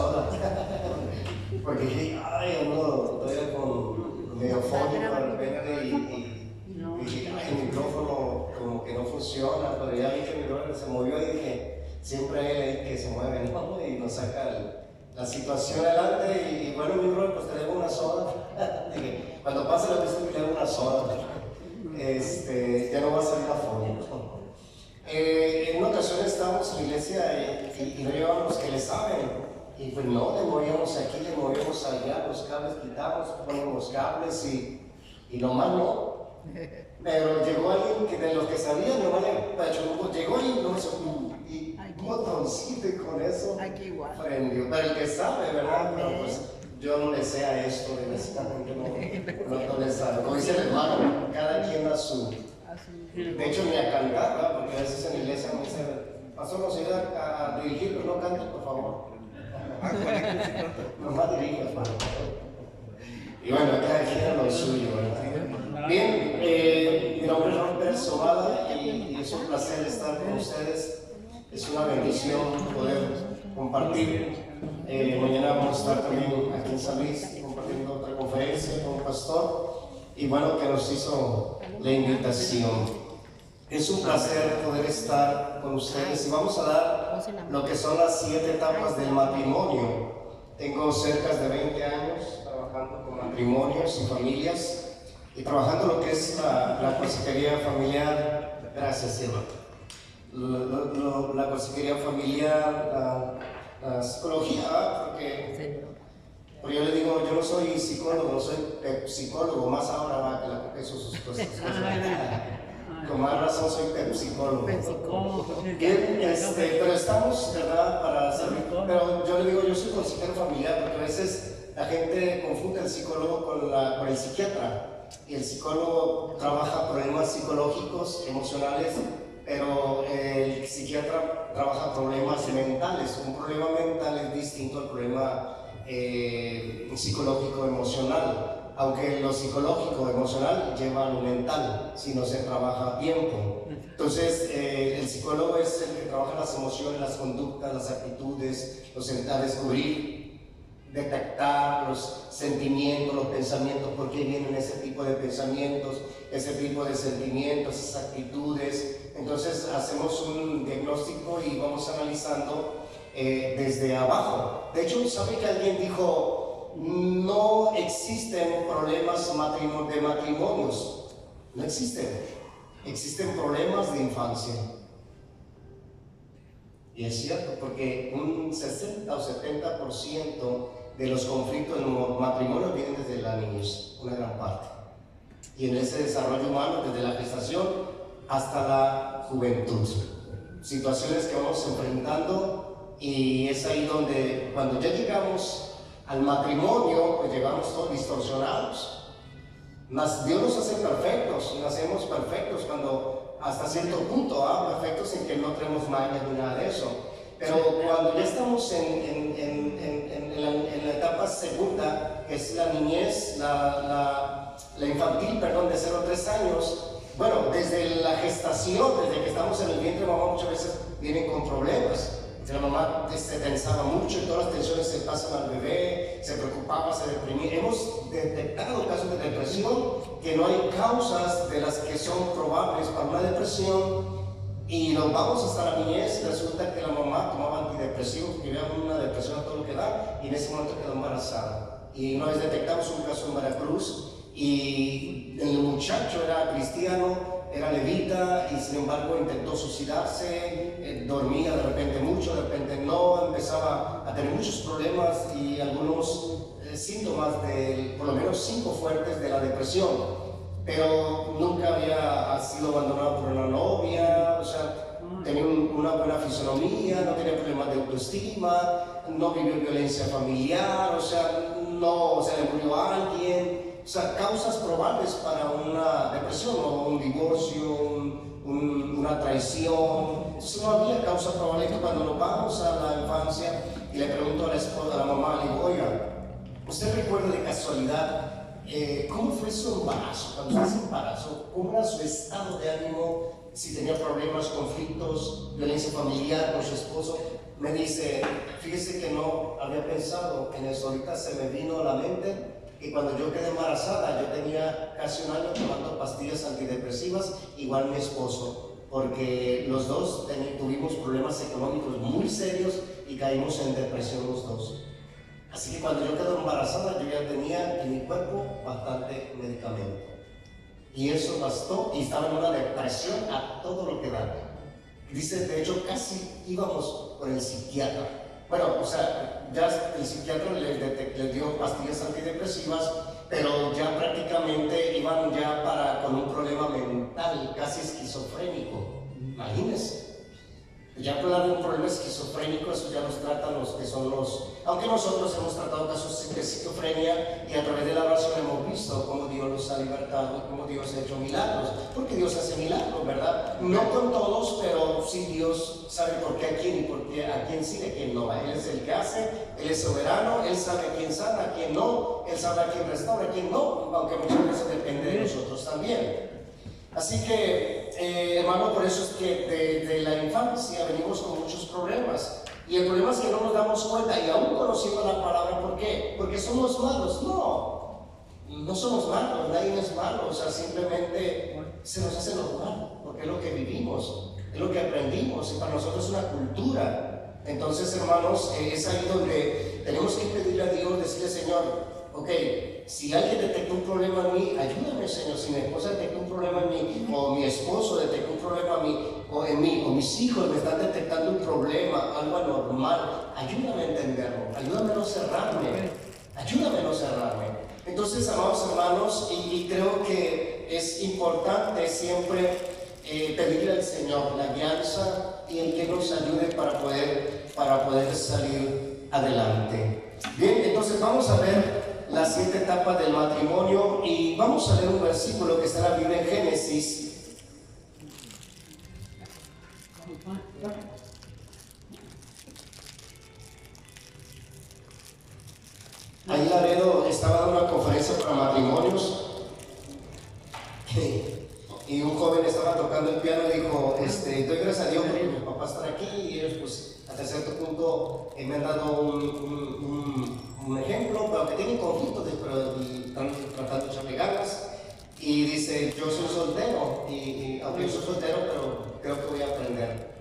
soda. Porque dije, ay, no, todavía con medio fónico de repente y dije, ay, el micrófono como que no funciona, pero ya vi que el micrófono se movió y dije, siempre hay él que se mueve, ¿no? Y nos saca la situación adelante y bueno, mi brother, pues te debo una soda. Dije, cuando pase la vez te debo una soda. Ya no va a salir afónico. En una ocasión estábamos en la iglesia y no llevaban los que le saben. Y pues no, le movíamos aquí, le movíamos allá, los cables quitamos, poníamos cables y nomás no. Pero llegó alguien que de los que sabían, nomás llegó y no hizo y un botoncito y con eso prendió. Pero el que sabe, ¿verdad? Pero pues yo no le sé a esto, honestamente no le sabe. Como dice el hermano, cada quien a su. De hecho, ni a cantar, ¿verdad? Porque a veces en la iglesia me dice, pastor, nos ayuda a dirigir, pero no cante, por favor. Nomás dirige, hermano. Y bueno, cada quien a lo suyo, ¿verdad? Bien, mi nombre es Raúl Pérez Sobada y es un placer estar con ustedes. Es una bendición poder compartir. Mañana vamos a estar también aquí en San Luis compartiendo otra conferencia con un pastor. Y bueno, que nos hizo la invitación. Es un placer poder estar con ustedes y vamos a dar lo que son las 7 etapas del matrimonio. Tengo cerca de 20 años trabajando con matrimonios y familias y trabajando lo que es la consejería familiar. Gracias, Eva. La consejería familiar, la psicología, porque yo le digo, yo no soy psicólogo, soy psicólogo, más ahora va que la porque eso sus cosas. Con más razón soy psicólogo. Pero estamos, ¿verdad? Para servir. Pero yo le digo, yo soy consejero familiar, porque a veces la gente confunde el psicólogo con el psiquiatra. Y el psicólogo trabaja problemas psicológicos, emocionales, pero el psiquiatra trabaja problemas mentales. Un problema mental es distinto al problema psicológico emocional. Aunque lo psicológico emocional lleva a lo mental, si no se trabaja a tiempo. Entonces, el psicólogo es el que trabaja las emociones, las conductas, las actitudes, a descubrir, detectar los sentimientos, los pensamientos, por qué vienen ese tipo de pensamientos, ese tipo de sentimientos, esas actitudes. Entonces, hacemos un diagnóstico y vamos analizando desde abajo. De hecho, ¿sabe que alguien dijo? No existen problemas de matrimonios, no existen, existen problemas de infancia. Y es cierto, porque un 60 o 70% de los conflictos en los matrimonios vienen desde la niñez, una gran parte. Y en ese desarrollo humano, desde la gestación hasta la juventud. Situaciones que vamos enfrentando y es ahí donde cuando ya llegamos al matrimonio, pues llegamos todos distorsionados. Dios nos hace perfectos, nacemos perfectos cuando hasta cierto punto, perfectos en que no tenemos mañas ni nada de eso. Pero cuando ya estamos en la etapa segunda, que es la niñez, la infantil, perdón, de 0 a 3 años, bueno, desde la gestación, desde que estamos en el vientre de mamá, muchas veces vienen con problemas. La mamá se tensaba mucho y todas las tensiones se pasan al bebé, se preocupaba, se deprimía. Hemos detectado casos de depresión que no hay causas de las que son probables para una depresión y nos vamos hasta la niñez. Resulta que la mamá tomaba antidepresivos, que vivía una depresión a todo lo que da y en ese momento quedó embarazada. Y una vez detectamos un caso en Veracruz y el muchacho era cristiano, era levita y sin embargo intentó suicidarse, dormía de repente mucho, de repente no, empezaba a tener muchos problemas y algunos síntomas de por lo menos 5 fuertes de la depresión, pero nunca había sido abandonado por una novia, o sea, tenía una buena fisonomía, no tenía problemas de autoestima, no vivió violencia familiar, o sea, no se le murió a alguien. O sea, causas probables para una depresión o un divorcio, una traición. Entonces no había causa probable. Cuando nos vamos a la infancia y le pregunto a la esposa, a la mamá, le digo, oiga, ¿usted recuerda de casualidad cómo fue su embarazo? Cuando usted se embarazó, ¿cómo era su estado de ánimo? Si tenía problemas, conflictos, violencia familiar con su esposo. me dice, fíjese que no había pensado en eso, ahorita se me vino a la mente que cuando yo quedé embarazada, yo tenía casi un año tomando pastillas antidepresivas, igual mi esposo, porque los dos tuvimos problemas económicos muy serios y caímos en depresión los dos. Así que cuando yo quedé embarazada, yo ya tenía en mi cuerpo bastante medicamento. Y eso bastó, y estaba en una depresión a todo lo que da. Dice, de hecho, casi íbamos con el psiquiatra. Bueno, o sea, ya el psiquiatra les dio pastillas antidepresivas, pero ya prácticamente iban ya con un problema mental, casi esquizofrénico. Imagínense. Ya hablar de un problema esquizofrénico, eso ya nos tratan los que son aunque nosotros hemos tratado casos de esquizofrenia y a través de la oración hemos visto cómo Dios los ha libertado y cómo Dios ha hecho milagros, porque Dios hace milagros, ¿verdad? No con todos, pero sí Dios sabe por qué a quién y por qué a quién sí y a quién no. Él es el que hace, Él es soberano, Él sabe a quién sana, a quién no, Él sabe a quién restaura, a quién no, aunque muchas veces depende de nosotros también. Así que, hermano, por eso es que desde la infancia venimos con muchos problemas. Y el problema es que no nos damos cuenta, y aún conociendo la palabra, ¿por qué? Porque somos malos. No somos malos, nadie es malo. O sea, simplemente se nos hace normal, porque es lo que vivimos, es lo que aprendimos, y para nosotros es una cultura. Entonces, hermanos, es ahí donde tenemos que pedirle a Dios, decirle, Señor, ok, si alguien detecta un problema en mí, ayúdame, Señor. Si mi esposa detecta un problema en mí, o mi esposo detecta un problema en mí, o mis hijos me están detectando un problema, algo anormal, ayúdame a entenderlo, ayúdame a no cerrarme. Entonces, amados hermanos, y creo que es importante siempre pedirle al Señor la guianza y el que nos ayude para poder salir adelante. Bien, entonces vamos a ver las 7 etapas del matrimonio y vamos a leer un versículo que está en la Biblia en Génesis. Ahí Laredo estaba dando una conferencia para matrimonios y un joven estaba tocando el piano y dijo, doy gracias a Dios porque mis papás están aquí y ellos pues hasta cierto punto me han dado un ejemplo, pero que tienen conflictos, pero están tratando de echarle ganas. Y dice, yo soy soltero, y aunque yo soy soltero, pero creo que voy a aprender.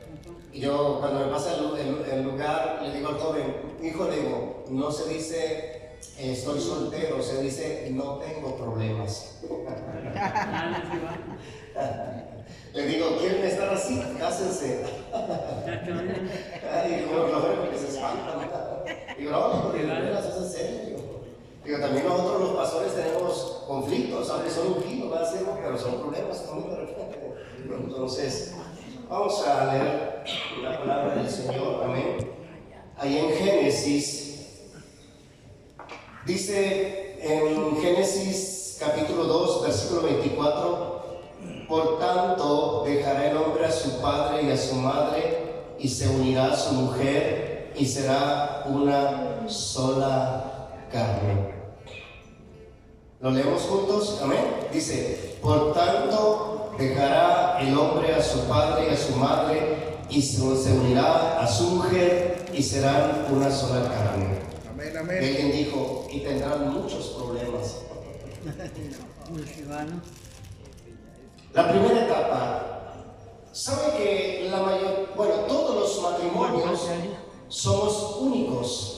Y yo, cuando me pasa el lugar, le digo al joven, hijo, le digo, no se dice estoy soltero, se dice no tengo problemas. Le digo, ¿quieren estar así? Cásense. Y digo, no, porque se espantan. Digo, no, porque no las haces en serio. Digo, también nosotros los pastores tenemos conflictos, aunque son ungidos, pero son problemas conmigo de repente. Entonces, vamos a leer la palabra del Señor, amén. Ahí en Génesis, dice en Génesis capítulo 2, versículo 24, por tanto dejará el hombre a su padre y a su madre y se unirá a su mujer y será una sola carne. ¿Lo leemos juntos? Amén. Dice, por tanto dejará el hombre a su padre y a su madre y se unirá a su mujer y serán una sola carne. Amén, amén. Y alguien dijo, y tendrán muchos problemas. La primera etapa, ¿sabe que todos los matrimonios somos únicos?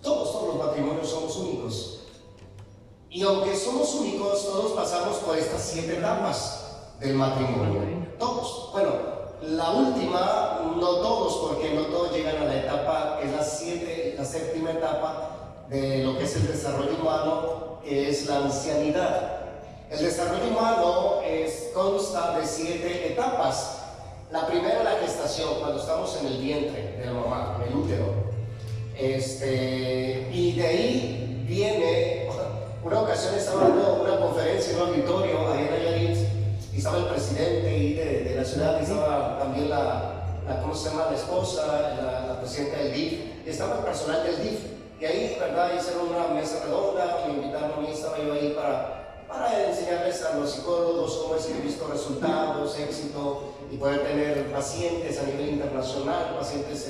Todos los matrimonios somos únicos. Y aunque somos únicos, todos pasamos por estas 7 etapas del matrimonio. Todos. Bueno, la última, no todos, porque no todos llegan a la etapa, que es la séptima etapa de lo que es el desarrollo humano, que es la ancianidad. El desarrollo humano consta de 7 etapas. La primera, la gestación, cuando estamos en el vientre de la mamá, en el útero. Y de ahí viene, una ocasión estaba dando una conferencia en un auditorio ahí en Nayarit, y estaba el presidente de la ciudad, y estaba también ¿cómo se llama? La esposa, la presidenta del DIF, y estaba el personal del DIF. Y ahí, ¿verdad? Hicieron una mesa redonda, me invitaron a mí, estaba yo ahí para enseñarles a los psicólogos cómo es que he visto resultados, éxito, y poder tener pacientes a nivel internacional, pacientes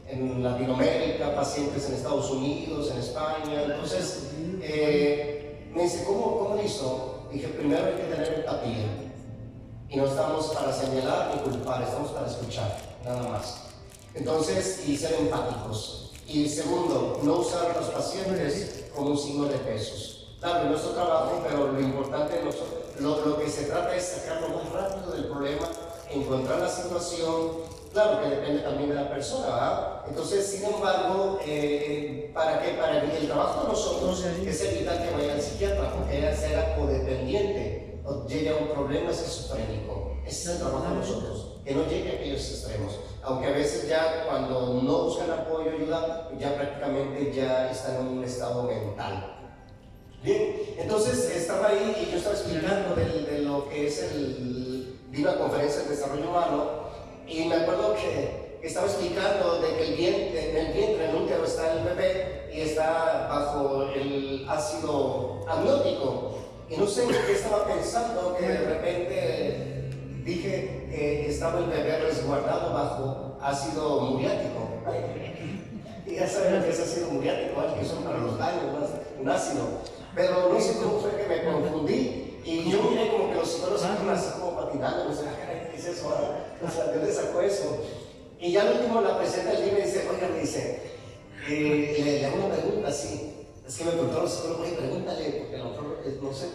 en Latinoamérica, pacientes en Estados Unidos, en España. Entonces, me dice, ¿cómo lo hizo? Dije, primero hay que tener empatía. Y no estamos para señalar ni culpar, estamos para escuchar, nada más. Entonces, y ser empáticos. Y segundo, no usar a los pacientes como un signo de pesos. Claro, es nuestro trabajo, pero lo importante, lo que se trata es sacarlo más rápido del problema, encontrar la situación. Claro que depende también de la persona, ¿verdad? Entonces, sin embargo, ¿para qué? Para que el trabajo de nosotros es evitar que vaya al psiquiatra, porque ella será codependiente o llegue a un problema esquizofrénico. Ese es el trabajo de nosotros, que no llegue a aquellos extremos. Aunque a veces ya cuando no buscan apoyo, ayuda, ya prácticamente ya están en un estado mental. Bien, entonces estaba ahí y yo estaba explicando de lo que es di una conferencia de desarrollo humano. Y me acuerdo que estaba explicando de que en el vientre, en el útero, está el bebé y está bajo el ácido amniótico. Y no sé qué estaba pensando, que de repente dije que estaba el bebé resguardado bajo ácido muriático. Y ya saben lo que es ácido muriático, que son para los daños, un ácido. Pero no sé cómo fue que me confundí. Y yo miré como que los psicólogos estaban así como patinando, no sé, ¿qué es eso? O sea, ¿de dónde sacó eso? Y ya al último la presenta el día y me dice, oiga, me dice, le hago una pregunta así. Es que me preguntaron los psicólogos, oye, pregúntale, porque a lo mejor no sé.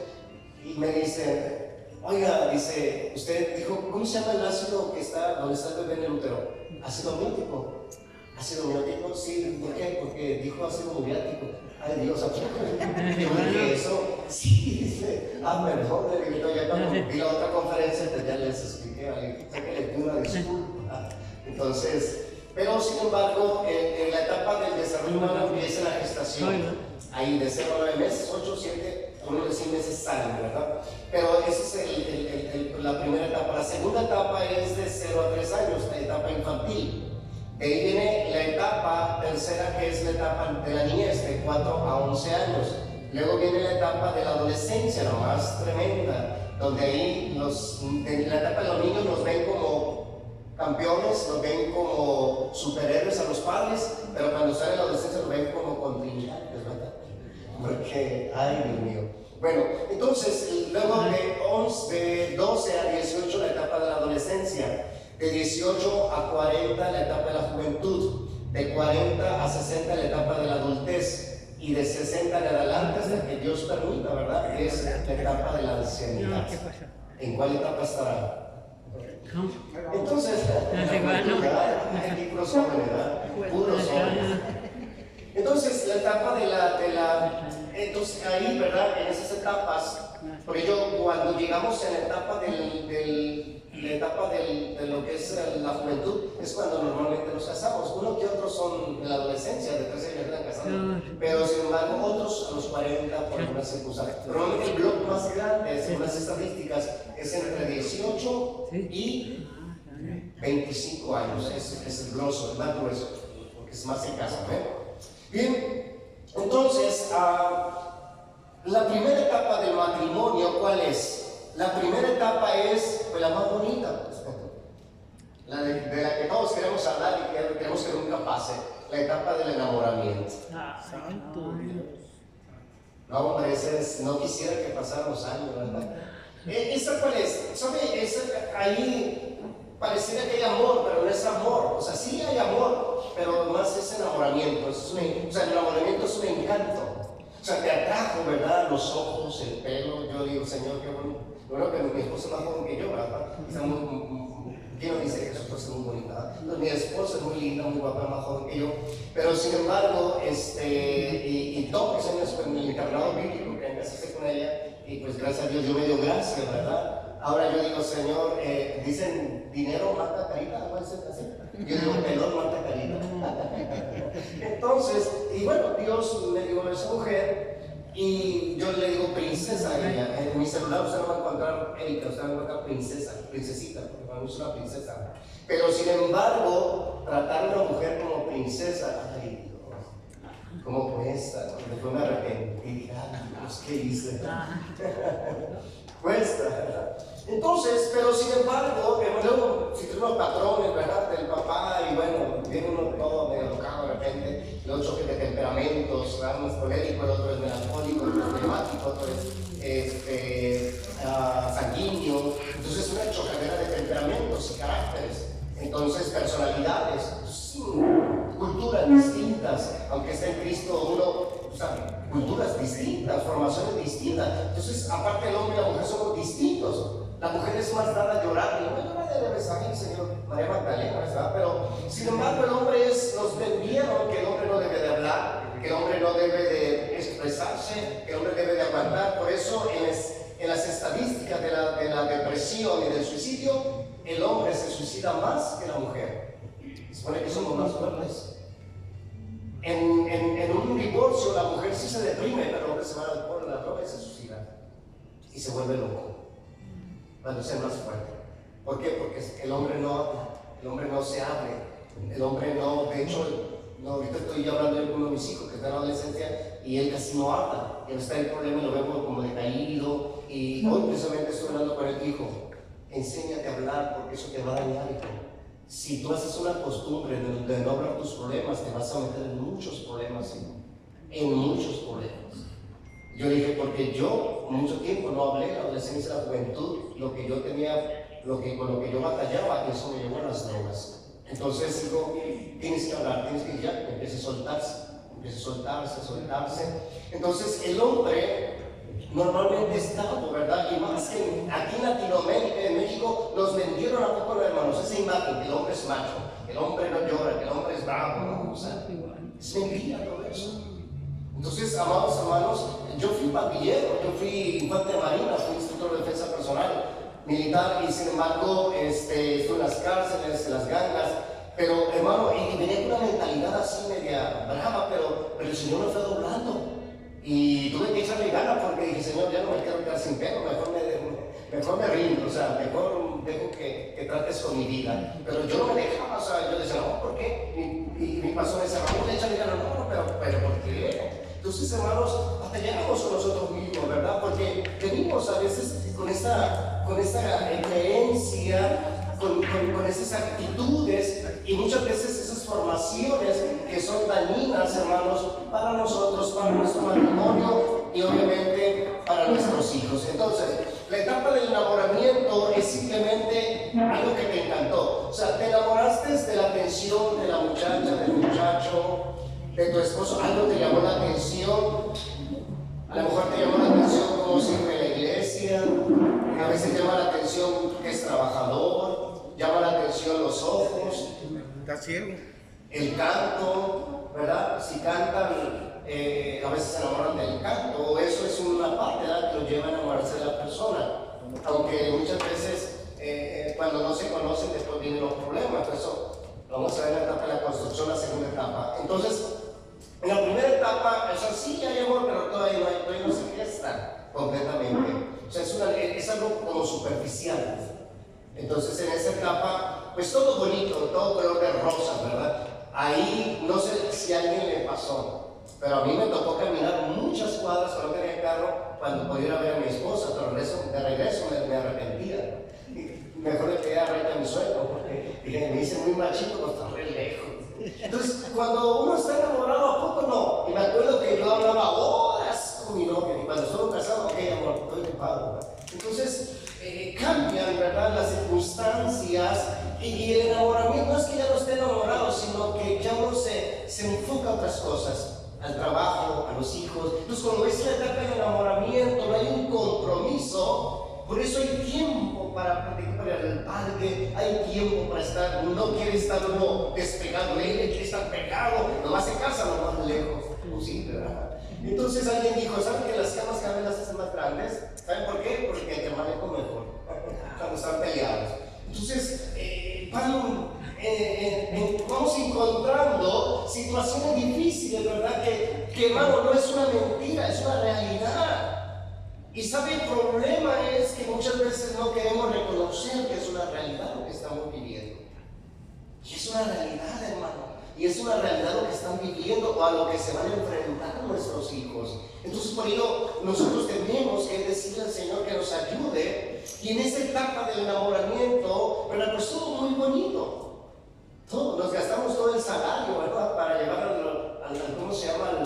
Y me dice, oiga, dice, usted dijo, ¿cómo se llama el ácido que está, donde está el bebé en el útero? Ácido amniótico. ¿Ácido amniótico? Sí, ¿por qué? Porque dijo ácido muriático. Ay, Dios, ¿a poco? Yo dije eso, sí, dice, perdón, ya cuando vi la otra conferencia, pues ya les expliqué, sé que les di una disculpa. Entonces, pero sin embargo, en la etapa del desarrollo humano empieza la gestación, ahí de 0 a 9 meses, 8, 7, uno de 100 meses salen, ¿verdad? Pero esa es la primera etapa. La segunda etapa es de 0 a 3 años, la etapa infantil. De ahí viene la etapa tercera, que es la etapa de la niñez, de 4 a 11 años. Luego viene la etapa de la adolescencia, la más tremenda, donde ahí en la etapa de los niños nos ven como campeones, nos ven como superhéroes a los padres, pero cuando sale la adolescencia nos ven como contrincantes, ¿verdad? Porque, ay Dios mío. Bueno, entonces, luego de 12 a 18 la etapa de la adolescencia. De 18 a 40 la etapa de la juventud, de 40 a 60 la etapa de la adultez y de 60 en adelante hasta que Dios permita, ¿verdad? Es la etapa de la ancianidad. ¿En cuál etapa estará? Entonces, puros jóvenes, ¿verdad? Puros jóvenes. Entonces, la etapa entonces ahí, ¿verdad? En esas etapas, porque cuando llegamos en la etapa de lo que es la juventud, es cuando normalmente nos casamos. Uno que otros son en la adolescencia, de 13 años están casando, pero sin embargo otros a los 40 por alguna circunstancia. Normalmente el bloque más grande, según las estadísticas, es entre 18 y 25 años. Es el grosso, el más grueso, porque es más se casan, Bien, entonces, la primera etapa del matrimonio, ¿cuál es? La primera etapa es la más bonita, de la que todos queremos hablar y que queremos que nunca pase, la etapa del enamoramiento. No, hombre, no quisiera que pasaran los años, ¿verdad? ¿Esa cuál es? ¿Sabe? Ahí pareciera que hay amor, pero no es amor. O sea, sí hay amor, pero más es enamoramiento. O sea, el enamoramiento es un encanto. O sea, te atrajo, ¿verdad? Los ojos, el pelo. Yo digo, Señor, qué bueno. Bueno, que mi esposa es más joven que yo, ¿verdad? ¿Quién nos dice que su esposa es muy bonita? Entonces, mi esposa es muy linda, muy guapa, más joven que yo. Pero sin embargo, y todos los años con el internado bíblico que me casé con ella, y pues gracias a Dios yo me dio gracia, ¿verdad? Ahora yo digo, Señor, dicen dinero mata carita, ¿no es así? Yo digo pelón mata carita. Entonces, y bueno, Dios me dio a esa mujer. Y yo le digo princesa a ella. En mi celular usted no va a encontrar Erika, usted va a encontrar princesita, porque para mí es una princesa. Pero sin embargo, tratar a una mujer como princesa, ay Dios, como cuesta, ¿no? Después me arrepentí y dije, ay Dios, ¿qué hice? Cuesta, ¿verdad? Entonces, pero sin embargo, luego si tenemos patrones, ¿verdad? Del papá, y bueno, viene uno todo medio tocado, temperamentos, uno es colérico, el otro es melancólico, el otro es flemático, otro es sanguíneo. Entonces es una chocadera de temperamentos y caracteres, entonces personalidades, culturas distintas, aunque esté en Cristo uno, o sea, culturas distintas, formaciones distintas. Entonces, aparte el hombre y la mujer somos distintos. La mujer es más dada a llorar, y no llora de besaje, Señor, María Magdalena, ¿verdad? Pero, sin embargo, el hombre nos vendieron que el hombre no debe de hablar, que el hombre no debe de expresarse, que el hombre debe de aguantar. Por eso, en las estadísticas de la depresión y del suicidio, el hombre se suicida más que la mujer. Se supone que somos más fuertes. En un divorcio, la mujer sí se deprime, pero el hombre se va al alcohol, a la droga y se suicida. Y se vuelve loco. Cuando sea más fuerte. ¿Por qué? Porque el hombre no habla, el hombre no se abre, el hombre no, de hecho, no, ahorita estoy hablando con uno de mis hijos que está en la adolescencia y él casi no habla, y está el problema y lo vemos como decaído, y hoy precisamente estoy hablando con el hijo, enséñate a hablar porque eso te va a dañar, hijo. Si tú haces una costumbre de no hablar tus problemas, te vas a meter en muchos problemas, hijo, en muchos problemas. Yo dije, porque yo mucho tiempo no hablé en la adolescencia y la juventud, lo que yo tenía, con lo que yo batallaba, eso me llevó a las drogas. Entonces digo, tienes que hablar, tienes que ya, empiece a soltarse. Entonces el hombre normalmente está, ¿verdad? Y más que aquí en Latinoamérica, en México, nos vendieron a poco, hermanos, esa imagen, que el hombre es macho, que el hombre no llora, que el hombre es bravo, ¿no? O sea, es mentira todo eso. Entonces, amados hermanos, yo fui pandillero, yo fui infante de marina, fui instructor de defensa personal, militar, y sin embargo, estuve en las cárceles, en las gangas, pero hermano, y venía con una mentalidad así media brava, pero el Señor me fue doblando, y tuve que echarle ganas porque dije, Señor, ya no me quiero quedar sin pelo, mejor me rindo, o sea, mejor dejo que trates con mi vida. Pero yo no me dejaba, o sea, yo decía, no, ¿por qué? Y mi pastor me decía, vamos a echarle ganas, no, pero ¿por qué? Entonces, hermanos, batallamos con nosotros mismos, ¿verdad? Porque venimos a veces con esta creencia, con esas actitudes y muchas veces esas formaciones que son dañinas, hermanos, para nosotros, para nuestro matrimonio y obviamente para nuestros hijos. Entonces, la etapa del enamoramiento es simplemente algo que te encantó. O sea, te enamoraste de la atención de la muchacha, del muchacho, de tu esposo, algo te llamó la atención. A lo mejor te llamó la atención cómo sirve la iglesia, a veces llama la atención que es trabajador, llama la atención los ojos, está ciego, el canto, ¿verdad? Si cantan, a veces se enamoran del canto, o eso es una parte, ¿verdad?, que los lleva a enamorarse de la persona, aunque muchas veces cuando no se conocen después vienen los problemas. Por eso vamos a ver la etapa de la construcción, la segunda etapa. Entonces, en la primera etapa, o sea, sí hay amor, pero todavía no se gesta completamente. O sea, es algo como superficial. Entonces, en esa etapa, pues todo bonito, todo color de rosa, ¿verdad? Ahí no sé si a alguien le pasó, pero a mí me tocó caminar muchas cuadras cuando tenía carro, cuando podía ir a ver a mi esposa, pero de regreso me arrepentía. Mejor le quedé a a mi suegro, porque dije, me hice muy machito, pero está re lejos. Entonces, cuando uno está enamorado, ¿a poco no? Y me acuerdo que yo hablaba horas con mi novia, y cuando estuve casado, ok, amor, estoy ocupado. Entonces, cambian, ¿verdad?, las circunstancias, y el enamoramiento no es que ya no esté enamorado, sino que ya uno se enfoca a otras cosas, al trabajo, a los hijos. Entonces, cuando es la etapa del enamoramiento, no hay un compromiso. Por eso hay tiempo para practicar el parque, hay tiempo para estar, no quiere estar uno despegado de él, quiere estar pegado, nomás se casa, lo más lejos posible, ¿verdad? Entonces alguien dijo, ¿saben que las camas cada vez las hacen más grandes? ¿Saben por qué? Porque te manejo mejor, cuando están peleados. Entonces, vamos encontrando situaciones difíciles, ¿verdad? Que hermano, no es una mentira, es una realidad. Y sabe, el problema es que muchas veces no queremos reconocer que es una realidad lo que estamos viviendo. Y es una realidad, hermano. Y es una realidad lo que están viviendo o a lo que se van a enfrentar nuestros hijos. Entonces, por ello, nosotros tenemos que decirle al Señor que nos ayude. Y en esta etapa del enamoramiento, ¿verdad?, pues todo muy bonito. Nos gastamos todo el salario, ¿verdad?, para llevar al ¿cómo se llama?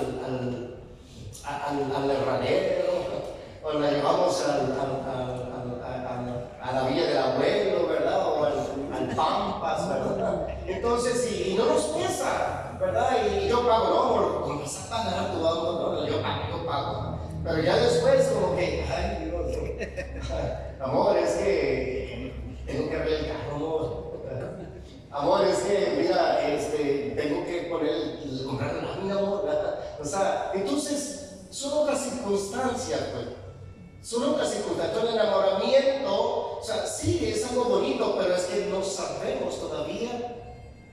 a la villa del abuelo, ¿verdad? O al Pampas, ¿verdad? Entonces, y no nos pesa, ¿verdad? Y yo pago, no, amor, ¿cómo vas a pagar tu auto? No, yo pago. Pero ya después, como que, ay, Dios, amor, es que tengo que abrir el carro, amor. Amor, es que, mira, tengo que comprar la lámina, amor, ¿verdad? O sea, entonces, son otras circunstancias, pues. Son otras circunstancias. El enamoramiento, o sea, sí, es algo bonito, pero es que no sabemos todavía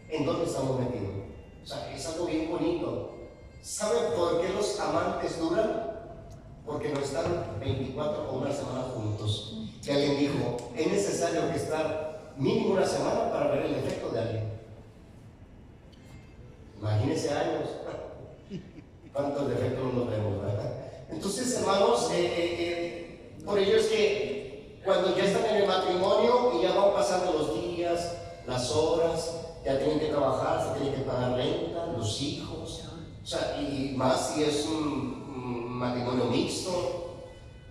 en dónde estamos metidos. O sea, es algo bien bonito. ¿Saben por qué los amantes duran? Porque no están 24 o una semana juntos. Y alguien dijo, es necesario que estar mínimo una semana para ver el efecto de alguien. Imagínense años. ¿Cuántos defectos nos vemos, verdad? Entonces, hermanos, por ello es que cuando ya están en el matrimonio y ya van pasando los días, las horas, ya tienen que trabajar, se tienen que pagar renta, los hijos, o sea, y más si es un matrimonio mixto,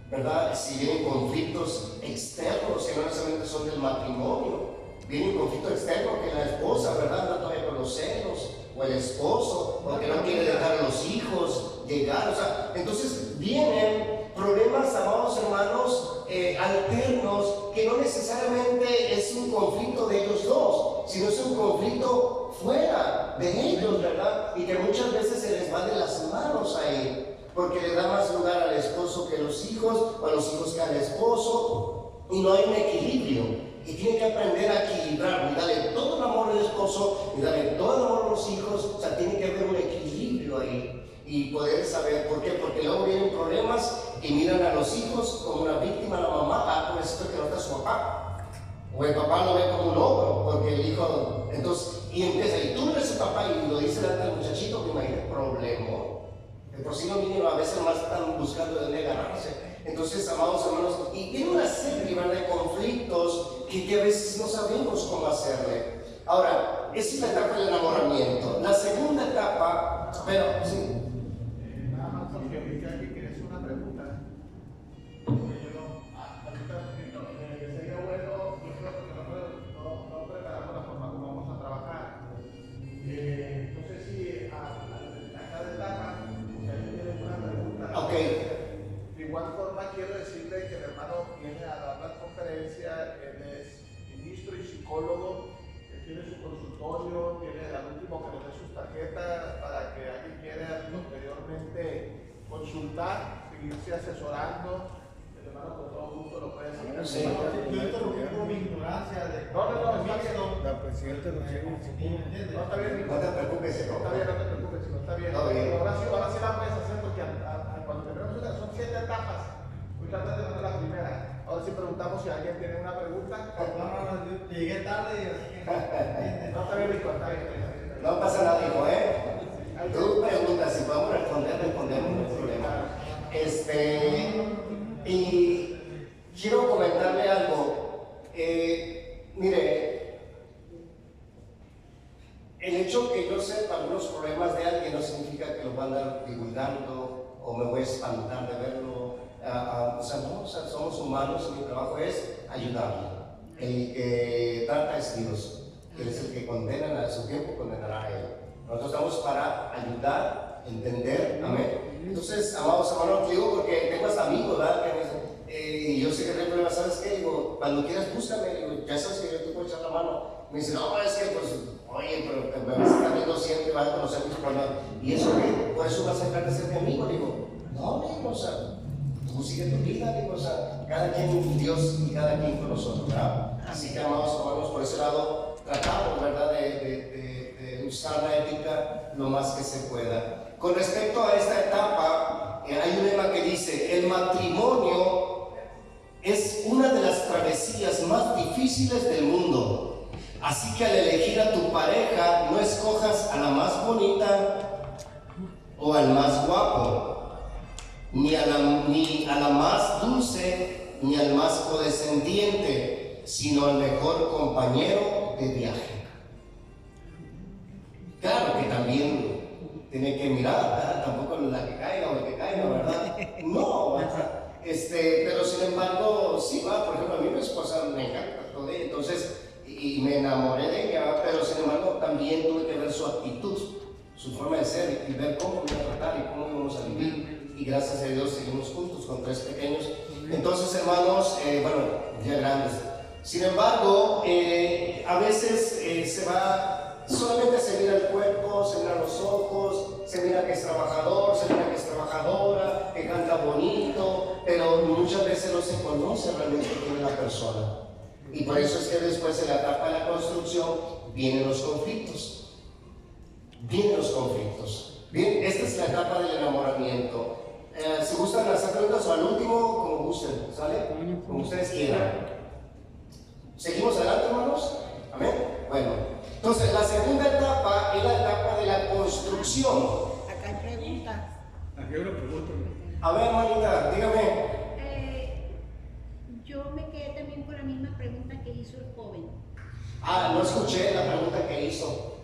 ¿verdad? Si vienen conflictos externos que no necesariamente son del matrimonio, viene un conflicto externo que la esposa, ¿verdad? Anda todavía con los celos, o el esposo, o que no quiere dejar a los hijos llegar, o sea, entonces vienen problemas, amados hermanos, alternos, que no necesariamente es un conflicto de ellos dos, sino es un conflicto fuera de ellos, ¿verdad? Y que muchas veces se les va de las manos ahí, porque le da más lugar al esposo que a los hijos, o a los hijos que al esposo, y no hay un equilibrio. Y tiene que aprender a equilibrar, y darle todo el amor al esposo, y darle todo el amor a los hijos, o sea, tiene que haber un equilibrio ahí. Y poder saber por qué, porque luego vienen problemas y miran a los hijos como una víctima, a la mamá, por eso que no está su papá, o el papá lo ve como un ogro, porque el hijo, entonces, y empieza, y tú no eres su papá, y lo dice delante del muchachito, que imagina problema, de por sí los niños a veces más están buscando de dónde agarrarse. Entonces, amados hermanos, y tiene una serie de conflictos que a veces no sabemos cómo hacerle. Ahora, esa es la etapa del enamoramiento. La segunda etapa, pero sí. Nada más porque ahorita aquí quieres una pregunta. Sería bueno, yo creo que no preparamos la forma como vamos a trabajar. No sé si a cada etapa, si alguien tiene una pregunta. Ok. De igual forma, quiero decirle que el hermano viene a dar la conferencia, él es ministro y psicólogo, él tiene su consultorio, tiene al último que nos dé sus tarjetas para que alguien quiera posteriormente consultar, seguirse asesorando. El hermano con todo gusto lo puede decir. Sí. Yo interrumpí por mi ignorancia de la presidenta no está bien, No te preocupes, está bien, no te preocupes, está bien. Está bien. Ahora sí la puedes hacer porque cuando tenemos una, son 7 etapas. Voy a tratar de poner la primera. Ahora sí preguntamos si alguien tiene una pregunta. Llegué tarde y así que No, está bien, Rico, está bien. No pasa nada, hijo, Tú preguntas, si podemos responder, respondemos, no hay problema. Y quiero comentarle algo. Mire, el hecho que yo sepa algunos problemas de alguien no significa que los van a andar divulgando o me voy a espantar de verlo. O sea, somos humanos y mi trabajo es ayudarle. El que trata es Dios. Él es el que condena, a su tiempo condenará a él. Nosotros estamos para ayudar, entender, amén. Entonces, amados hermanos, digo porque tengo hasta amigos, ¿verdad? Que me dicen, y yo sé que tengo problemas, ¿sabes qué? Digo, cuando quieras búscame, digo, ya sabes que yo te puedo echar la mano. Me dicen, no, es que pues, oye, pero me vas a estar viendo siempre, vas a conocer mis problemas. ¿Y eso qué? Por eso vas a dejar de ser mi amigo. Digo, no, amigo, o sea, tú sigue tu vida, digo, o sea, cada quien Dios y cada quien con nosotros, ¿verdad? Así que, amados hermanos, por ese lado, tratamos, ¿verdad?, de usar la ética lo más que se pueda. Con respecto a esta etapa, hay un lema que dice, el matrimonio es una de las travesías más difíciles del mundo. Así que al elegir a tu pareja, no escojas a la más bonita o al más guapo, ni a la más dulce, ni al más condescendiente, sino al mejor compañero de viaje. Claro que también tiene que mirar, ¿verdad? Tampoco la que caiga o el que caiga, ¿verdad? No, ¿verdad? Pero sin embargo, me enamoré de ella, pero sin embargo también tuve que ver su actitud, su forma de ser y ver cómo me iba a tratar y cómo íbamos a vivir. Y gracias a Dios seguimos juntos con 3 pequeños. Entonces, hermanos, bueno, ya grandes. Sin embargo, a veces se va, solamente se mira el cuerpo, se miran los ojos, se mira que es trabajador, se mira que es trabajadora, que canta bonito, pero muchas veces no se conoce realmente quién es la persona. Y por eso es que después en la etapa de la construcción vienen los conflictos. Vienen los conflictos. Bien, esta es la etapa del enamoramiento. Si gustan hacer preguntas o al último, como gusten, ¿sale? Como ustedes quieran. ¿Seguimos adelante, hermanos? Amén. Bueno, entonces la segunda etapa es la etapa de la construcción. Acá hay preguntas. Aquí hay una pregunta. A ver, hermanita, dígame. Yo me quedé también con la misma pregunta que hizo el joven. No escuché la pregunta que hizo.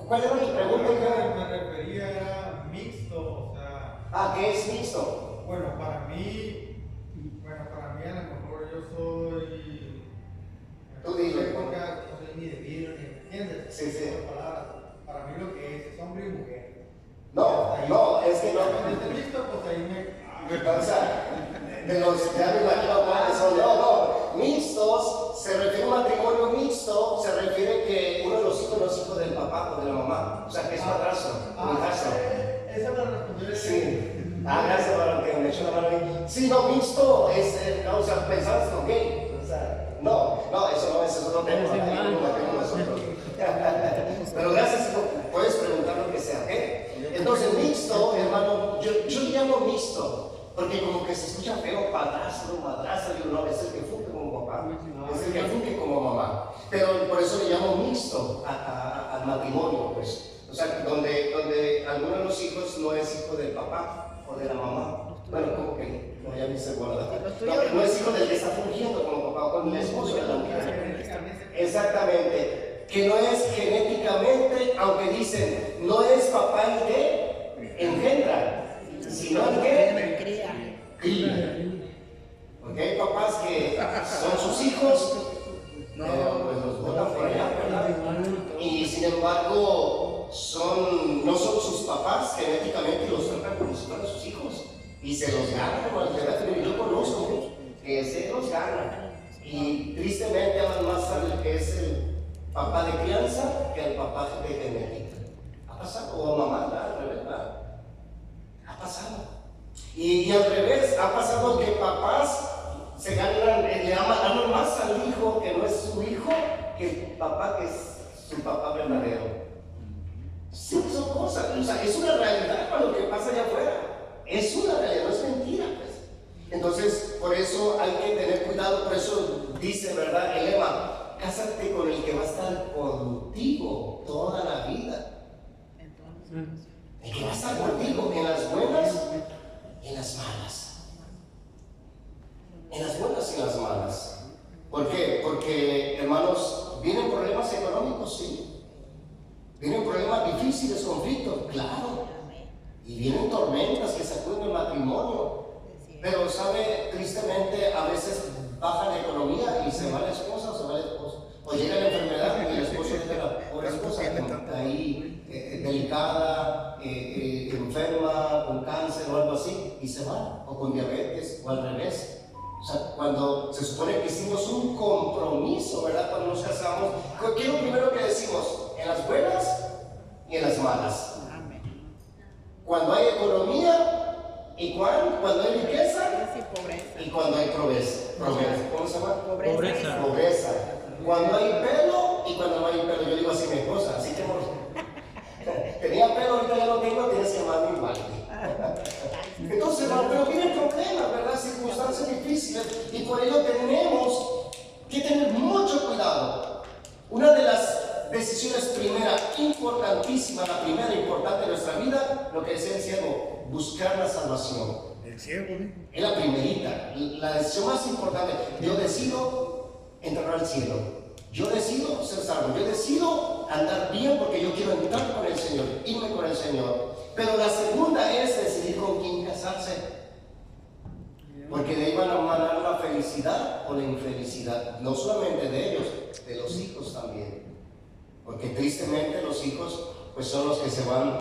¿Cuál era tu pregunta, hija? Me refería a mixto, o sea. ¿Qué es mixto? Bueno, para mí a lo mejor yo soy. Tú dile. No soy ni de vidrio ni de, ¿entiendes? Sí, sí. Palabras. Para mí lo que es hombre y mujer. No, es que no. Cuando esté listo, pues ahí me. O sea, de los, ya me imagino cuáles son. No, mixtos, se refiere a un matrimonio mixto, se refiere que uno de los hijos no es hijo del papá o de la mamá, o sea que es padrastro, un hijastro. Esa me la respondió. Sí. Gracias por que me echó la mano ahí. Sí, no, mixto es, o sea, pensabas con gay. O sea, no, eso no, ese es otro tema. Pero gracias, puedes preguntar lo que sea, ¿ok? Entonces, mixto, hermano, yo le llamo mixto. Porque como que se escucha feo, padrastro, madrastra, yo no, es el que funge como papá, es el que funge como mamá. Pero por eso le llamo mixto al matrimonio, pues. O sea, donde alguno de los hijos no es hijo del papá o de la mamá. Bueno, como que no, ya me hice guardar. No es hijo del que está fungiendo como papá o con el esposo de la mujer. Exactamente. Que no es genéticamente, aunque dicen, no es papá el que engendra, sino el que cría. Porque hay papás que son sus hijos, pero pues los botan por allá, ¿verdad? Y sin embargo, no son sus papás genéticamente y los tratan como si fueran sus hijos. Y se los ganan, yo conozco muchos que se los ganan. Y tristemente aman más al que es el papá de crianza que al papá de genética. Ha pasado, o mamá, al revés, ¿verdad? Ha pasado. Y al revés, ha pasado que papás se ganan, le aman más al hijo que no es su hijo que el papá que es su papá verdadero. Sí, son cosas, o sea, es una realidad para lo que pasa allá afuera. Es una realidad, no es mentira, pues. Entonces, por eso hay que tener cuidado, por eso dice, ¿verdad? El lema, cásate con el que va a estar contigo toda la vida. El que va a estar contigo en las buenas y en las malas. En las buenas y en las malas. ¿Por qué? Porque, hermanos, vienen problemas económicos, sí. Vienen problemas difíciles, conflictos, claro. Y vienen tormentas que sacuden el matrimonio. Pero, ¿sabe? Tristemente, a veces baja la economía y se va la esposa o se va el esposo. O llega la enfermedad y el esposo deja a la pobre esposa ahí delicada, enferma, con cáncer o algo así, y se va. O con diabetes, o al revés. O sea, cuando se supone que hicimos un compromiso, ¿verdad? Cuando nos casamos, ¿qué es lo primero que decimos? En las buenas y en las malas. Cuando hay economía y cuando hay riqueza y cuando hay pobreza. ¿Cómo se llama? Pobreza. Cuando hay pelo y cuando no hay pelo. Yo digo así mi esposa, así que tenía pelo, ahorita ya no tengo, tienes que amarme igual. Entonces, pero vienen problemas, ¿verdad? Circunstancias difíciles, y por ello tenemos que tener mucho cuidado. Una de las decisiones primera, importantísima, la primera importante de nuestra vida, lo que decía el siervo, buscar la salvación. El ciego, ¿no? Es la primerita, la decisión más importante. Yo decido entrar al cielo. Yo decido ser salvo. Yo decido andar bien porque yo quiero entrar con el Señor, irme con el Señor. Pero la segunda es decidir con quién casarse. Porque de ahí van a manar la felicidad o la infelicidad, no solamente de ellos, de los hijos también. Porque tristemente los hijos pues son los que se van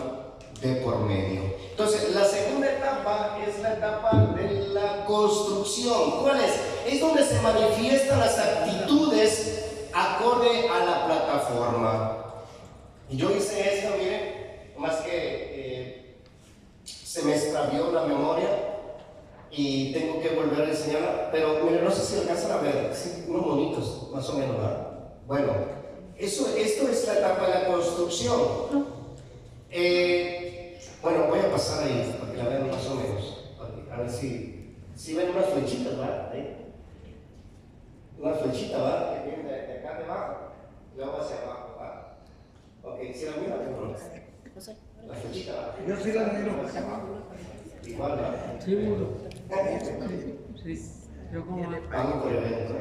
de por medio. Entonces, la segunda etapa es la etapa de la construcción. ¿Cuál es? Es donde se manifiestan las actitudes acorde a la plataforma. Y yo hice esto, miren, más que se me extravió la memoria y tengo que volver a enseñarla, pero miren, no sé si alcanzan a ver, sí, unos bonitos, más o menos, ¿verdad? Bueno, esto es la etapa de la construcción. Bueno, voy a pasar ahí para que la vean más o menos, a ver si ven unas flechitas, ¿verdad? Ahí. Una flechita, ¿verdad? Que viene de acá de abajo, y luego hacia abajo, ¿verdad? Ok, si la miran, ¿no? La flechita, ¿verdad? Yo sí la miro. Hacia abajo. Igual, ¿verdad? Seguro. Sí. Yo como. Vamos por el evento,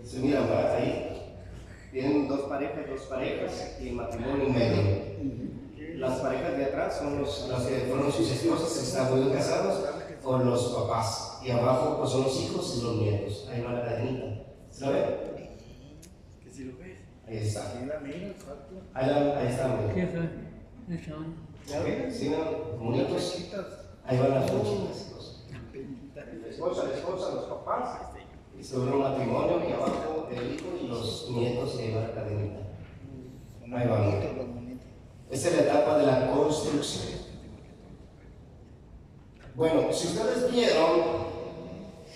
se miran, ¿verdad? Ahí vienen dos parejas y matrimonio en medio. Las parejas de atrás son las que fueron sus esposas, están muy casados con los papás. Y abajo pues son los hijos y los nietos. Ahí va la cadenita. ¿Se la ve? Que si lo ves. Ahí está. Ahí la miro, exacto. Ahí está. ¿Qué fue? Estaban. ¿Sí, no? Bonitos. Ahí van las flechitas. La esposa, los papás. Y sobre un matrimonio y abajo el hijo y los nietos y ahí va la cadenita. Ahí van. Esa es la etapa de la construcción. Bueno, si ustedes vieron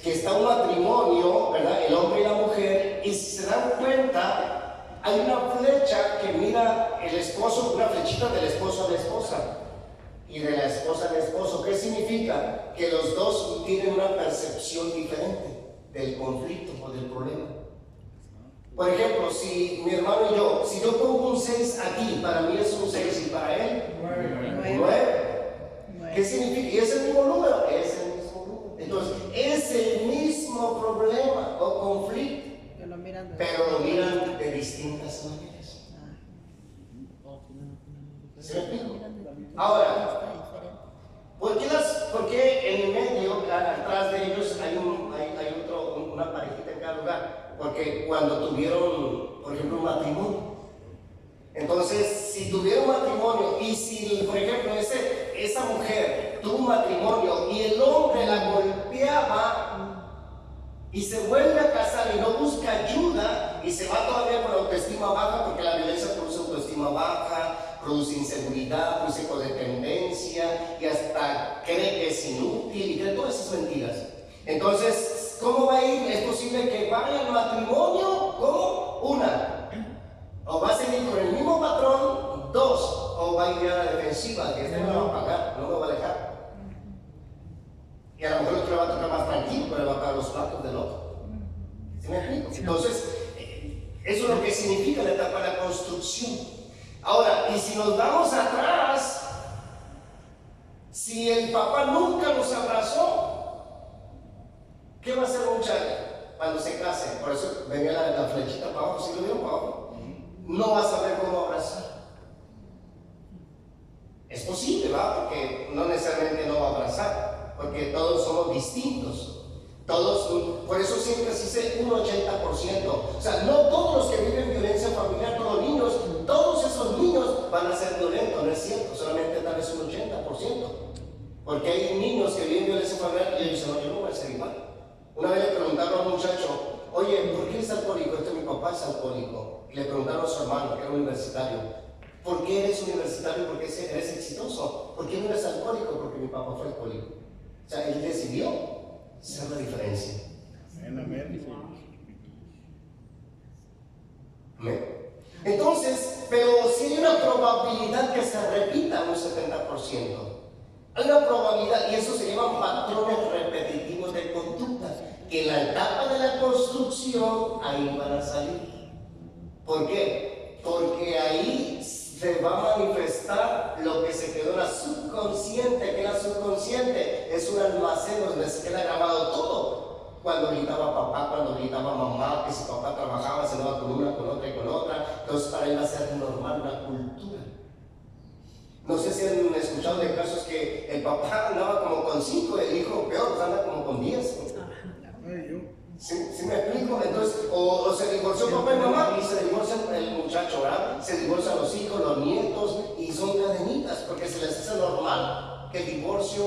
que está un matrimonio, ¿verdad? El hombre y la mujer, y si se dan cuenta, hay una flecha que mira el esposo, una flechita del esposo a la esposa y de la esposa al esposo. ¿Qué significa? Que los dos tienen una percepción diferente del conflicto o del problema. Por ejemplo, si mi hermano y yo, si yo pongo un 6 aquí, para mí es un 6 y para él 9. ¿Qué significa? ¿Y es el mismo número? Es el mismo número. Entonces, es el mismo problema o conflicto, pero lo miran de distintas maneras. ¿Se me explico? Ahora, ¿por qué en el medio, atrás de ellos, hay una parejita en cada lugar? Porque cuando tuvieron, por ejemplo, un matrimonio, entonces, si tuvieron matrimonio y si, por ejemplo, esa mujer tuvo un matrimonio y el hombre la golpeaba y se vuelve a casar y no busca ayuda y se va todavía con la autoestima baja, porque la violencia produce autoestima baja, produce inseguridad, produce codependencia y hasta cree que es inútil y cree todas esas mentiras. Entonces, ¿cómo va a ir? Es posible que vaya al matrimonio como una, o va a seguir con el mismo patrón, dos, o va a ir a la defensiva, que este no me va a pagar, no me va a dejar. Y a lo mejor el otro le va a tocar más tranquilo, pero le va a pagar los platos del otro. ¿Sí me explico? Entonces, eso es lo que significa la etapa de la construcción. Ahora, y si nos vamos atrás, si el papá nunca nos abrazó, ¿qué va a hacer un muchacho cuando se case? Por eso venía la flechita para abajo, si lo vieron para abajo. No va a saber cómo abrazar. Es posible, ¿va? Porque no necesariamente no va a abrazar, porque todos somos distintos. Todos, por eso siempre se dice un 80%. O sea, no todos los que viven violencia familiar, todos los niños, todos esos niños van a ser violentos, no es cierto, solamente tal vez un 80%. Porque hay niños que viven violencia familiar y ellos dicen, no, yo no voy a ser igual. Una vez le preguntaron a un muchacho, oye, ¿por qué es alcohólico? Mi papá es alcohólico. Y le preguntaron a su hermano, que era universitario, ¿por qué eres universitario? ¿Por qué eres exitoso? ¿Por qué no eres alcohólico? Porque mi papá fue alcohólico. O sea, él decidió hacer la diferencia. Amén. Entonces, pero si hay una probabilidad que se repita un 70%. Hay una probabilidad, y eso se llaman patrones repetitivos de conducta, que en la etapa de la construcción ahí van a salir. ¿Por qué? Porque ahí se va a manifestar lo que se quedó en la subconsciente, que la subconsciente es un almacén donde se queda grabado todo. Cuando gritaba papá, cuando gritaba mamá, que si papá trabajaba, se daba con una, con otra y con otra. Entonces para él va a ser normal una cultura. No sé si han escuchado escuchado de casos que el papá andaba como con 5, el hijo peor, pues anda como con 10. ¿Sí me explico? Entonces, o se divorció papá y mamá y se divorcia el muchacho, ¿verdad? Se divorcian los hijos, los nietos y son cadenitas porque se les hace normal que el divorcio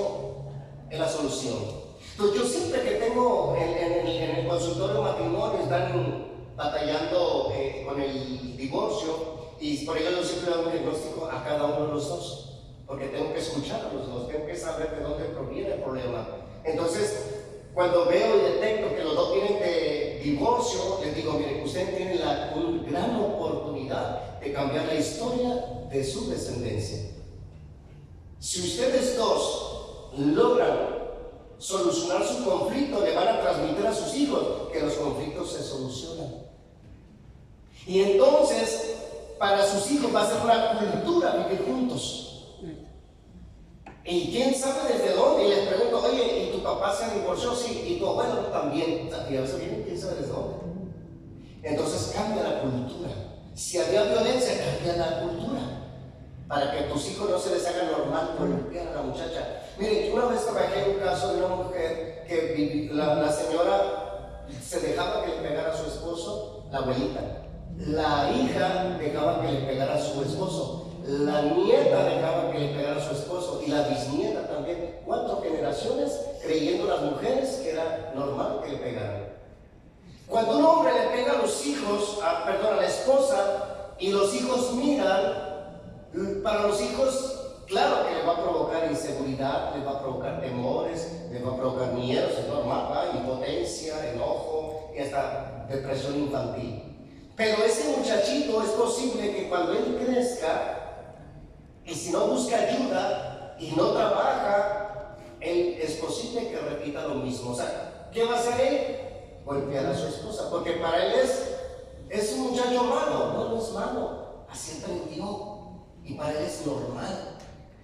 es la solución. Entonces, yo siempre que tengo en el consultorio de matrimonio están batallando con el divorcio y por ello yo siempre doy un diagnóstico a cada uno de los dos porque tengo que escuchar a los dos, tengo que saber de dónde proviene el problema. Entonces, cuando veo y detecto que los dos vienen de divorcio, les digo, miren, ustedes tienen una gran oportunidad de cambiar la historia de su descendencia. Si ustedes dos logran solucionar su conflicto, le van a transmitir a sus hijos que los conflictos se solucionan. Y entonces, para sus hijos va a ser una cultura vivir juntos. Y quién sabe desde dónde, y les pregunto, oye, ¿y tu papá se divorció? Sí, y tu abuelo también. Y a veces viene, quién sabe desde dónde. Entonces cambia la cultura. Si había violencia, cambia la cultura. Para que a tus hijos no se les haga normal golpear a la muchacha. Miren, una vez trabajé un caso de una mujer que la señora se dejaba que le pegara a su esposo, la abuelita. La hija dejaba que le pegara a su esposo. La nieta dejaba que le pegara a su esposo y la bisnieta también. 4 generaciones creyendo las mujeres que era normal que le pegaran. Cuando un hombre le pega a los hijos, a la esposa, y los hijos miran, para los hijos, claro que le va a provocar inseguridad, le va a provocar temores, le va a provocar miedos, es normal, ¿verdad? Impotencia, enojo y hasta depresión infantil. Pero ese muchachito es posible que cuando él crezca, y si no busca ayuda y no trabaja, es posible que repita lo mismo. O sea, ¿qué va a hacer él? Golpear a su esposa, porque para él es un muchacho malo. No es malo, así aprendió y para él es normal.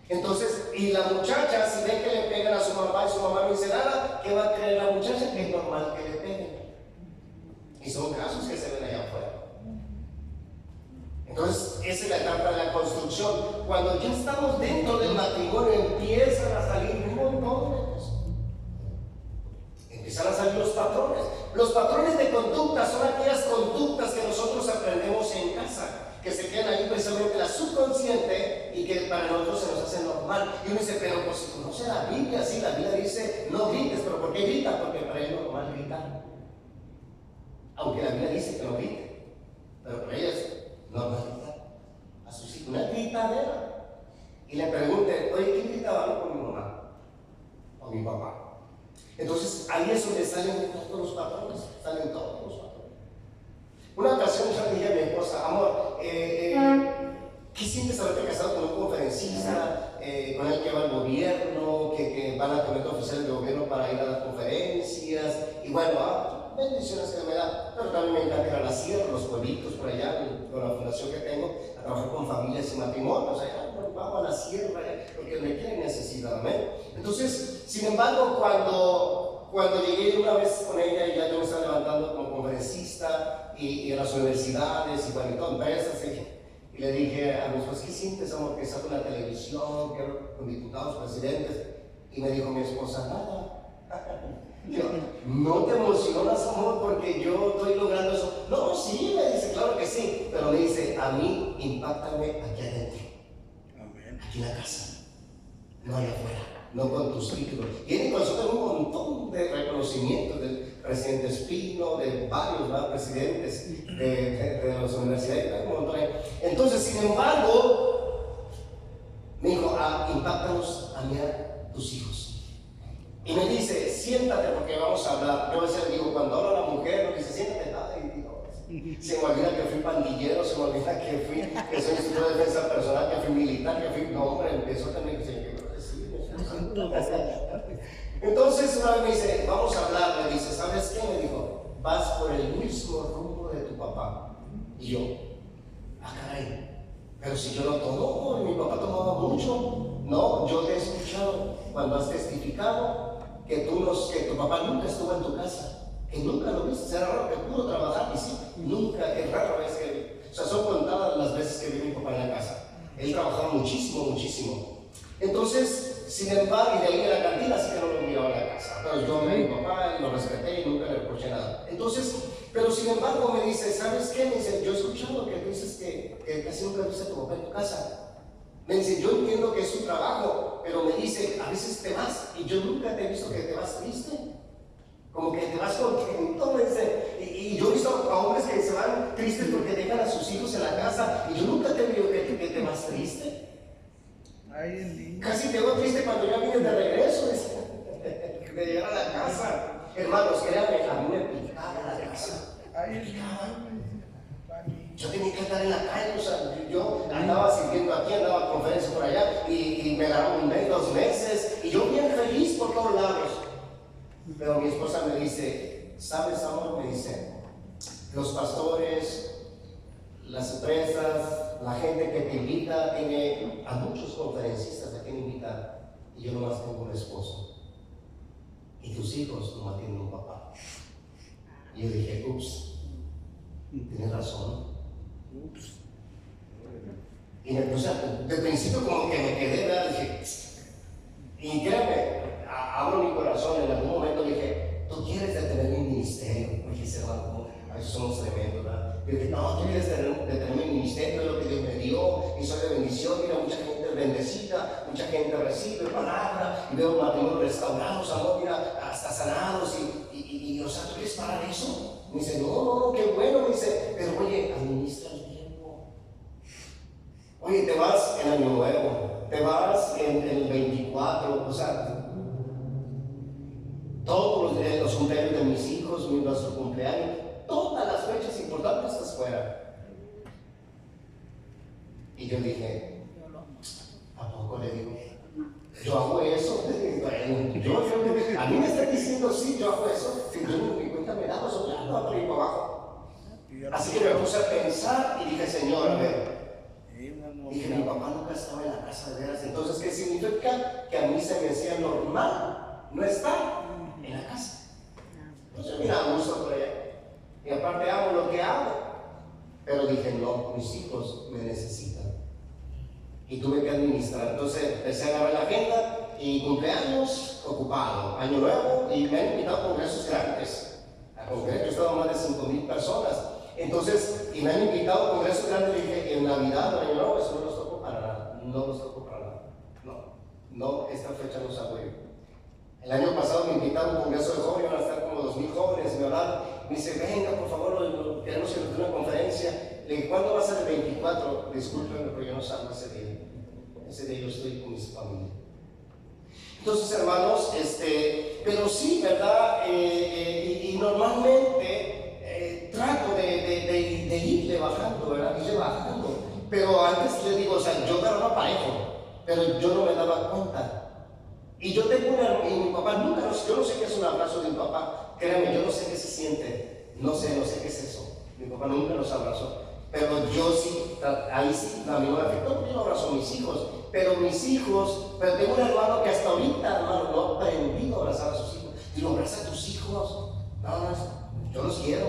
Entonces, y la muchacha, si ve que le pegan a su mamá y su mamá no dice nada, ¿qué va a creer la muchacha? Que es normal que le peguen. Y son casos que se ven allá afuera. Entonces, esa es la etapa de la construcción. Cuando ya estamos dentro del matrimonio, empiezan a salir un montón de cosas. Empiezan a salir los patrones. Los patrones de conducta son aquellas conductas que nosotros aprendemos en casa, que se quedan ahí precisamente en la subconsciente y que para nosotros se nos hace normal. Y uno dice, pero pues si conoce la Biblia, sí, la Biblia dice, no grites, pero ¿por qué grita? Porque para él es normal gritar. Aunque la Biblia dice que no grite, pero para ella es normal gritar. A sus hijos, una gritadera. Y le pregunten, oye, ¿quién gritaba con mi mamá? O mi papá. Entonces, ahí es donde salen todos los patrones, salen todos los patrones. Una ocasión yo le dije a mi esposa, amor, ¿qué sientes haberte casado con un conferencista, con el que va al gobierno, que van a tener oficiales de gobierno para ir a las conferencias? Y bueno, bendiciones que me da, pero también me encanta ir a la sierra, los pueblitos por allá, con la fundación que tengo, a trabajar con familias y matrimonios, allá, vamos a la sierra, porque requiere necesidad, ¿amén? Entonces, sin embargo, cuando llegué una vez con ella, y ya yo me estaba levantando como conferencista, y en las universidades, y bueno, en todas empresas, y le dije a mi esposa, ¿qué sientes, amor, que estás en la televisión, que hablo con diputados, presidentes? Y me dijo mi esposa, nada. Yo, ¿no te emocionas, amor, porque yo estoy logrando eso? No, sí, me dice, claro que sí, pero me dice, a mí, impáctame aquí adentro, aquí en la casa, no allá afuera, no con tus títulos. Y en nosotros un montón de reconocimientos del presidente Espino, de varios presidentes de las universidades, un montón. Entonces, sin embargo, me dijo, impáctanos a mí a tus hijos. Y me dice, siéntate porque vamos a hablar. Yo a veces digo, cuando habla la mujer, me dice, siéntate. Y digo, se me olvida que fui pandillero, se me olvida que soy instituto de defensa personal, que fui militar, que fui, no hombre, empezó también, entonces una vez me dice, vamos a hablar, me dice, ¿sabes qué? Me dijo, vas por el mismo rumbo de tu papá. Y yo, caray, pero si yo no tomo, mi papá tomaba mucho. No, yo te he escuchado cuando has testificado que tu papá nunca estuvo en tu casa, que nunca lo viste. Será raro que pudo trabajar, y sí, nunca, es rara vez son contadas las veces que vi a mi papá en la casa. Él trabajaba muchísimo, muchísimo. Entonces, sin embargo, y de ahí en la cantina sí que no lo enviaba a la casa. Pero yo me mi papá y lo respeté y nunca le reproché nada. Entonces, pero sin embargo me dice, ¿sabes qué? Me dice, yo he escuchado que tú dices que casi nunca viste a tu papá en tu casa. Me dice, yo entiendo que es su trabajo, pero me dice, a veces te vas y yo nunca te he visto que te vas triste. Como que te vas contento, me dice. Y yo he visto a hombres que se van tristes porque dejan a sus hijos en la casa y yo nunca te veo que te vas triste. Casi te veo triste cuando ya vienes de regreso, de llegar a la casa. Hermanos, créanme, a mí me picaba la casa. Yo tenía que estar en la calle, o sea, yo andaba sirviendo aquí, andaba a conferencias por allá y me ganaba un mes, 2 meses y yo bien feliz por todos lados. Pero mi esposa me dice, ¿sabes, amor? Me dice, los pastores, las empresas, la gente que te invita, tiene a muchos conferencistas a quien invitar y yo nomás tengo un esposo. Y tus hijos nomás tienen un papá. Y yo dije, ups, tienes razón. Y o sea, de principio como que me quedé, ¿verdad? Dije, y créeme, abro mi corazón, en algún momento dije, tú quieres detener mi ministerio. Me dije, hermano, a veces somos tremendos, ¿verdad? Yo dije, no, tú quieres detener mi ministerio, es lo que Dios me dio, y soy de bendición, mira, mucha gente bendecida, mucha gente recibe palabra, y veo matrimonios restaurados, amor, mira, hasta sanados, y o sea, ¿tú quieres parar eso? Me dice, no, qué bueno, me dice, pero oye, administra el tiempo. Oye, te vas en Año Nuevo, te vas en el 24, o sea, todos los cumpleaños de mis hijos, nuestro cumpleaños, todas las fechas importantes estás fuera. Y yo dije, ¿a poco le digo? Yo hago eso. A mí me está diciendo, sí, yo hago eso. Si yo ni cuenta me daba, soplando para ir para abajo. Así que me puse a pensar y dije, Señor, a ver. Dije, mi papá nunca estaba en la casa de veras. Entonces, ¿qué significa? Que a mí se me hacía normal no estar en la casa. Entonces, mira, a gusto por allá. Y aparte hago lo que hago. Pero dije, no, mis hijos me necesitan. Y tuve que administrar. Entonces empecé a agarrar la agenda y cumpleaños ocupado, Año Nuevo, y me han invitado a congresos grandes. A congresos, he estado más de 5,000 personas. Entonces, y me han invitado a congresos grandes y dije, en Navidad o Año Nuevo, eso no los toco para nada. No los toco para nada. No, esta fecha no saco yo. El año pasado me invitaron a un congreso de jóvenes, van a estar como 2,000 jóvenes, y me hablaron. Me dice, venga, por favor, queremos que nos dé una conferencia. Le dije, ¿cuándo va a ser el 24? Discúlpenme, pero yo no salgo ese día. Ese día yo estoy con mis familia. Entonces, hermanos, pero sí, ¿verdad? Y normalmente trato de irle bajando, ¿verdad? Irle bajando. Pero antes les digo, o sea, yo agarraba parejo, pero yo no me daba cuenta. Y yo tengo y mi papá nunca, yo no sé qué es un abrazo de mi papá. Créanme, yo no sé qué se siente. No sé qué es eso. Mi papá nunca los abrazó. Pero yo sí, ahí sí, a mí no me afectó, porque yo abrazo a mis hijos. Pero tengo un hermano que hasta ahorita, hermano, no ha aprendido a abrazar a sus hijos. Digo, abraza a tus hijos. No, yo los quiero,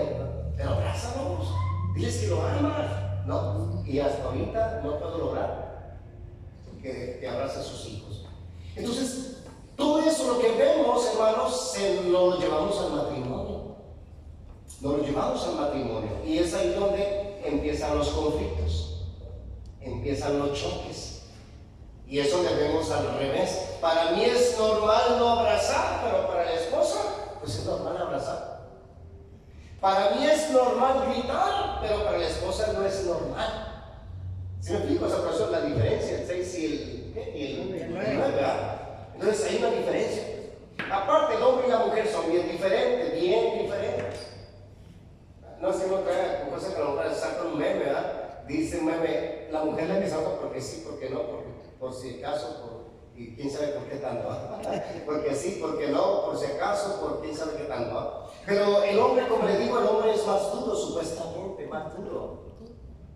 pero abrázalos. Diles que lo amas. No, y hasta ahorita no puedo lograr que abrace a sus hijos. Entonces, todo eso lo que vemos, hermanos, nos lo llevamos al matrimonio. Nos lo llevamos al matrimonio. Y es ahí donde empiezan los conflictos, empiezan los choques. Y eso le vemos al revés. Para mí es normal no abrazar, pero para la esposa, pues es normal abrazar. Para mí es normal gritar, pero para la esposa no es normal. ¿Sí me explico? Esa es la diferencia, el 6 y el 9, ¿verdad? Entonces hay una diferencia. Aparte, el hombre y la mujer son bien diferentes. No sé, no trae cosas que la mujer saca un meme, ¿verdad? Dice un meme, la mujer la que saca porque sí, porque no, por si acaso, y quién sabe por qué tanto. Porque sí, porque no, por si acaso, por quién sabe qué tanto. Pero el hombre, como le digo, el hombre es más duro, supuestamente, más duro.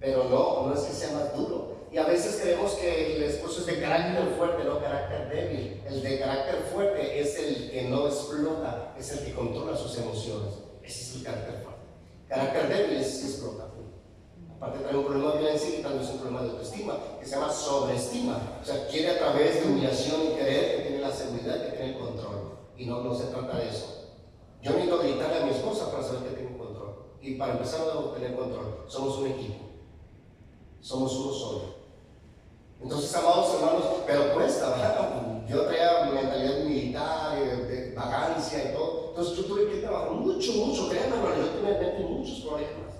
Pero no es que sea más duro. Y a veces creemos que el esposo es de carácter fuerte, no carácter débil. El de carácter fuerte es el que no explota, es el que controla sus emociones. Ese es el carácter fuerte. Carácter débil es explota. Aparte trae un problema de violencia y tal vez un problema de autoestima, que se llama sobreestima. O sea, quiere a través de humillación y querer que tiene la seguridad, que tiene el control. Y no se trata de eso. Yo necesito gritarle a mi esposa para saber que tiene control. Y para empezar a tener control, somos un equipo. Somos uno solo. Entonces, amados hermanos, pero cuesta, ¿verdad? Yo traía mentalidad militar, de vagancia y todo. Entonces yo tuve que trabajar mucho, créanme, hermano, yo me metí en muchos problemas.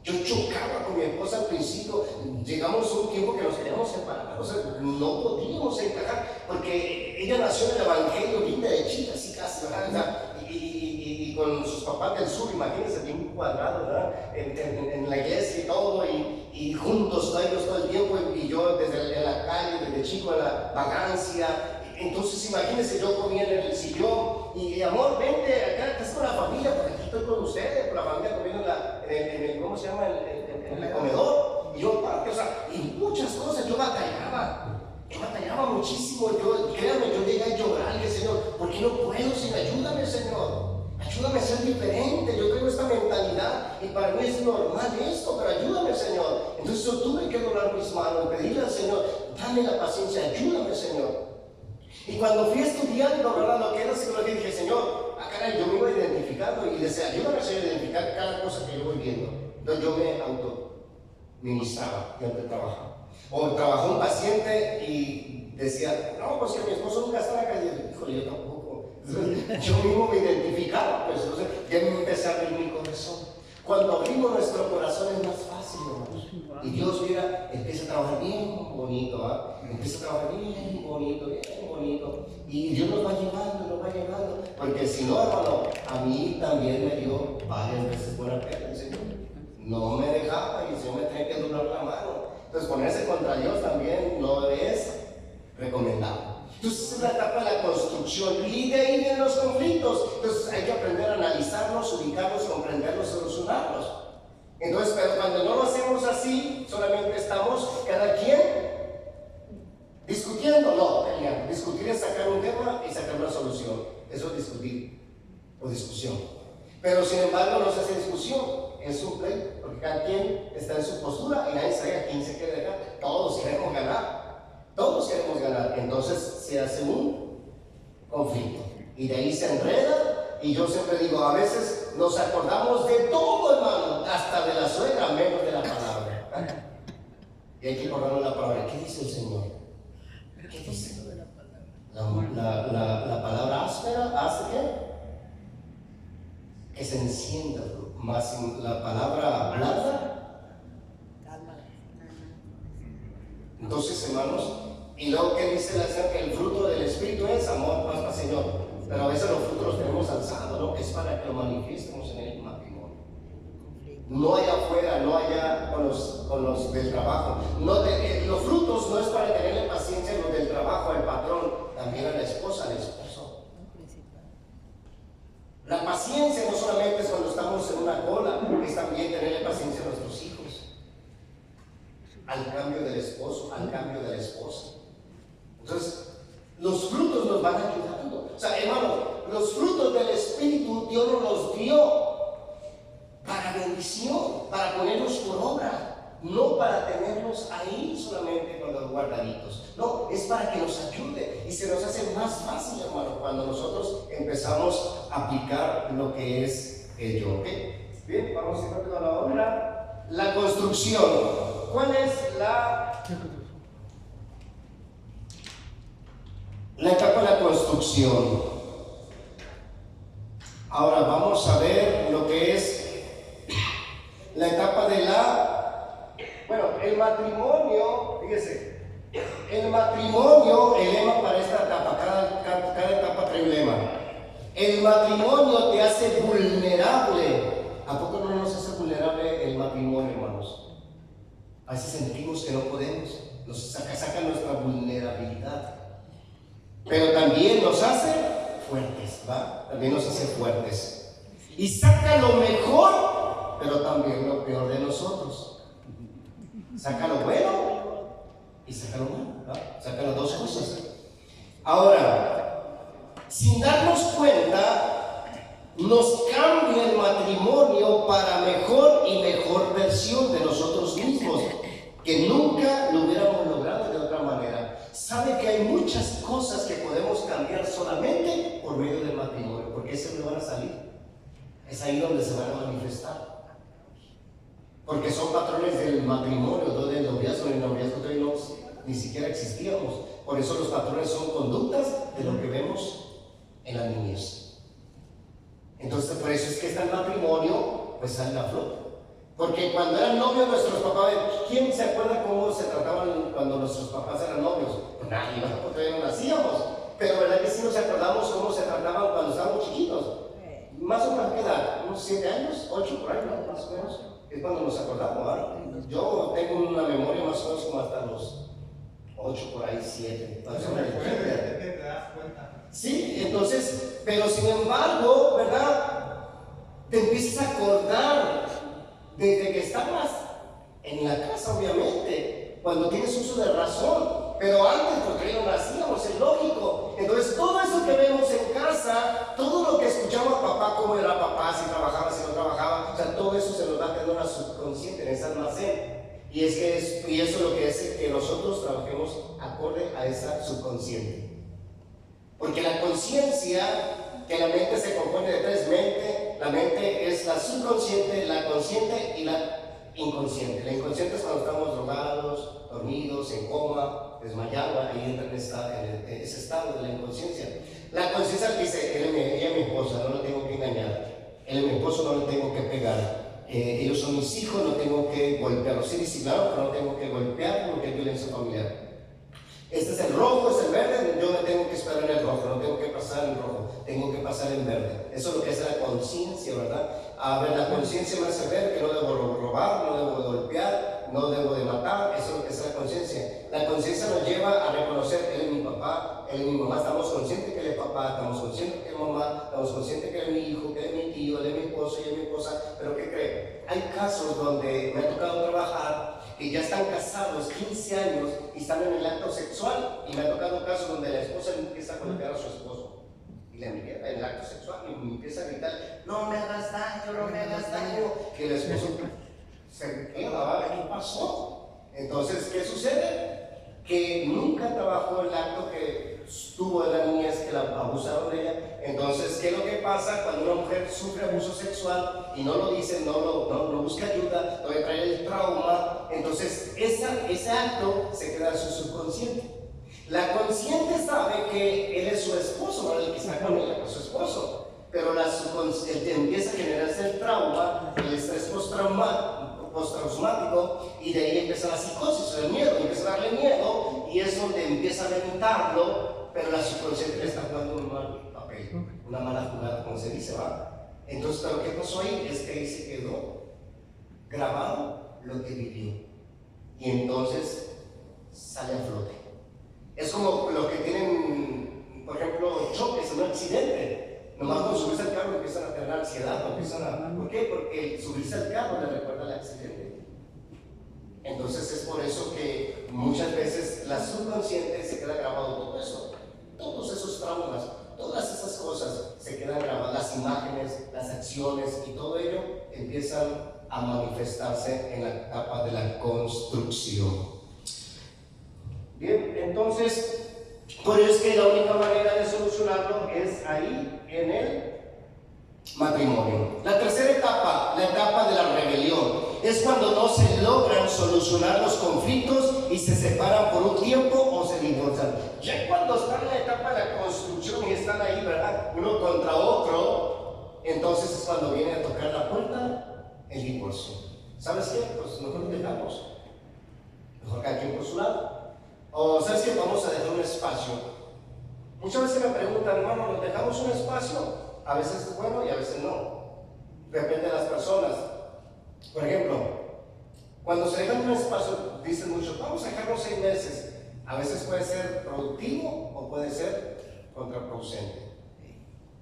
Yo chocaba con mi esposa al principio, llegamos a un tiempo que nos queríamos separar, o sea, no podíamos encajar, porque ella nació en el evangelio bien derechita, así casi, ¿verdad? Y con sus papás del sur, imagínense, bien cuadrado, ¿verdad? En la iglesia y todo, y juntos ellos todo el tiempo, y yo desde la calle, desde chico, en la vagancia. Entonces imagínense, yo comía en el sillón y amor, vente acá, estás con la familia, porque aquí estoy con ustedes, con la familia comiendo en el ¿cómo se llama? En el comedor. Y yo, o sea, y muchas cosas, yo batallaba muchísimo. Créanme, yo llegué a llorar y dije, Señor, ¿por qué no puedo? Señor, ayúdame, Señor. Ayúdame a ser diferente, yo tengo esta mentalidad y para mí es normal esto, pero ayúdame, Señor. Entonces yo tuve que doblar mis manos, pedirle al Señor, dame la paciencia, ayúdame, Señor. Y cuando fui estudiando, ¿verdad? Lo que era psicología, dije, Señor, acá yo me iba identificando y decía, ayúdame, Señor, a identificar cada cosa que yo voy viendo. Entonces yo me auto-ministraba antes de trabajar. O trabajó un paciente y decía, no, pues que mi esposo nunca está en la calle. Híjole, yo tampoco. Entonces, yo mismo me identificaba, pues entonces ya me empecé a abrir mi corazón. Cuando abrimos nuestro corazón es más fácil, hermanos. Y Dios, mira, empieza a trabajar bien bonito, ¿ah? Empieza a trabajar bien bonito, y Dios nos va llevando, porque si no, hermano, a mí también me dio varias veces buena pena el Señor. No me dejaba y el Señor me tenía que doblar la mano. Entonces ponerse contra Dios también no es recomendable. Entonces es la etapa de la construcción y de ahí vienen los conflictos. Entonces hay que aprender a analizarlos, ubicarlos, comprenderlos, solucionarlos. Entonces, pero cuando no lo hacemos así, solamente estamos cada quien discutiendo, no, peleando. Discutir es sacar un tema y sacar una solución. Eso es discutir o discusión. Pero sin embargo no se hace discusión, es un pleito, porque cada quien está en su postura y nadie sabe a quién se quiere dejar. Todos queremos ganar. Todos queremos ganar. Entonces se hace un conflicto y de ahí se enreda. Y yo siempre digo, a veces nos acordamos de todo, hermano, hasta de la suegra, menos de la palabra. Y hay que acordarnos de la palabra. ¿Qué dice el Señor? ¿Qué dice? La palabra áspera hace que se encienda, más la palabra blanda. Entonces, hermanos, y luego que dice la Señora que el fruto del Espíritu es amor, paz, paz, Señor. Pero a veces los frutos los tenemos alzados, ¿no? Es para que lo manifiestemos en el matrimonio. No allá afuera, no allá con los del trabajo. Los frutos no es para tenerle paciencia a los del trabajo, al patrón, también a la esposa, al esposo. La paciencia no solamente es cuando estamos en una cola, es también tenerle paciencia a nuestros hijos. Al cambio del esposo, al cambio de la esposa. Entonces, los frutos nos van ayudando. O sea, hermano, los frutos del Espíritu Dios nos los dio para bendición, para ponerlos por obra, no para tenerlos ahí solamente con los guardaditos. No, es para que nos ayude y se nos hace más fácil, hermano, cuando nosotros empezamos a aplicar lo que es ello. ¿Okay? Bien, vamos a ir rápido a la obra. La construcción. ¿Cuál es la etapa de la construcción? Ahora vamos a ver lo que es la etapa de el matrimonio. Fíjese, el matrimonio, el lema para esta etapa, cada etapa trae un lema. El matrimonio te hace vulnerable. ¿A poco no nos hace vulnerable el matrimonio, hermanos? A veces sentimos que no podemos, nos saca nuestra vulnerabilidad. Pero también nos hace fuertes, ¿va? También nos hace fuertes. Y saca lo mejor, pero también lo peor de nosotros. Saca lo bueno y saca lo malo, ¿va? Saca las dos cosas. Ahora, sin darnos cuenta, nos cambia el matrimonio para mejor y mejor versión de nosotros mismos, que nunca lo hubiéramos logrado de otra manera. Sabe que hay muchas cosas que podemos cambiar solamente por medio del matrimonio, porque es donde van a salir, es ahí donde se van a manifestar, porque son patrones del matrimonio, no del noviazgo. En el noviazgo todavía no, ni siquiera existíamos. Por eso los patrones son conductas de lo que vemos en la niñez. Entonces, por eso es que está el matrimonio, pues sale a flote. Porque cuando eran novios nuestros papás, ¿quién se acuerda cómo se trataban cuando nuestros papás eran novios? Pues nadie, porque todavía no nacíamos. Pero verdad que sí nos acordamos cómo se trataban cuando estábamos chiquitos. Más o menos, ¿qué edad? ¿Unos 7 años? 8 por ahí, ¿no? Más o menos. Es cuando nos acordamos, ¿verdad? Yo tengo una memoria más o menos como hasta los 8 por ahí, 7. Te das cuenta. Sí, entonces, pero sin embargo, ¿verdad? Te empiezas a acordar desde que estabas en la casa, obviamente, cuando tienes uso de razón. Pero antes, porque no nacíamos, es lógico. Entonces, todo eso que vemos en casa, todo lo que escuchamos a papá, cómo era papá, si trabajaba, si no trabajaba, o sea, todo eso se nos va quedando en la subconsciente, en ese almacén. Y eso es lo que hace que nosotros trabajemos acorde a esa subconsciente. Porque la conciencia, que la mente se compone de 3 mentes, la mente es la subconsciente, la consciente y la inconsciente. La inconsciente es cuando estamos drogados, dormidos, en coma, desmayados, ahí entra en ese estado de la inconsciencia. La conciencia dice, ella es mi esposa, no la tengo que engañar. Él es mi esposo, no le tengo que pegar. Ellos son mis hijos, no tengo que golpearlos. Sí, disciplinado, pero no tengo que golpear porque hay violencia familiar. Este es el rojo, es el verde, yo me tengo que esperar en el rojo, no tengo que pasar en rojo, tengo que pasar en verde. Eso es lo que es la conciencia, ¿verdad? A ver, la conciencia me hace ver que no debo robar, no debo golpear, no debo de matar. Eso es lo que es la conciencia. La conciencia nos lleva a reconocer, él es mi papá, él es mi mamá. Estamos conscientes que él es papá, estamos conscientes que es mamá, estamos conscientes que él es mi hijo, que él es mi tío, él es mi esposo y es mi esposa. Pero ¿qué creen? Hay casos donde me ha tocado trabajar que ya están casados 15 años y están en el acto sexual, y me ha tocado casos donde la esposa empieza a golpear a su esposo y le empieza en el acto sexual y me empieza a gritar, no me hagas daño, no me hagas daño, que el esposo se queda, ¿qué pasó? Entonces, ¿qué sucede? Que nunca trabajó el acto que tuvo de la niñez, que la abusaron de ella. Entonces, ¿qué es lo que pasa cuando una mujer sufre abuso sexual y no lo dice, no busca ayuda, no le trae el trauma? Entonces, ese acto se queda en su subconsciente. La consciente sabe que él es su esposo, no el que está con ella, es su esposo. Pero la subconsciente empieza a generarse el trauma, el estrés postraumático, y de ahí empieza la psicosis, el miedo, empieza a darle miedo, y es donde empieza a reventarlo, pero la subconsciente le está jugando un mal papel, una mala jugada, como se dice, ¿va? Entonces, ¿pero qué pasó ahí? Es que ahí se quedó grabado lo que vivió, y entonces sale a flote. Es como los que tienen, por ejemplo, choques en un accidente. Nomás con subirse al carro empiezan a tener ansiedad, ¿por qué? Porque subirse al carro le recuerda el accidente. Entonces es por eso que muchas veces la subconsciente se queda grabado todo eso, todos esos traumas, todas esas cosas se quedan grabadas, las imágenes, las acciones, y todo ello empiezan a manifestarse en la etapa de la construcción. Bien, entonces, por eso es que la única manera de solucionarlo es ahí, en el matrimonio. La tercera etapa, la etapa de la rebelión, es cuando no se logran solucionar los conflictos y se separan por un tiempo o se divorcian. Ya cuando están en la etapa de la construcción y están ahí, ¿verdad?, uno contra otro, entonces es cuando viene a tocar la puerta el divorcio. ¿Sabes qué? Pues mejor dejamos, mejor cada quien por su lado. O ¿sabes qué? Vamos a dejar un espacio. Muchas veces me preguntan, hermano, ¿nos dejamos un espacio? A veces es bueno y a veces no. Depende de las personas. Por ejemplo, cuando se deja un espacio, dicen muchos, vamos a dejarlo 6 meses. A veces puede ser productivo o puede ser contraproducente.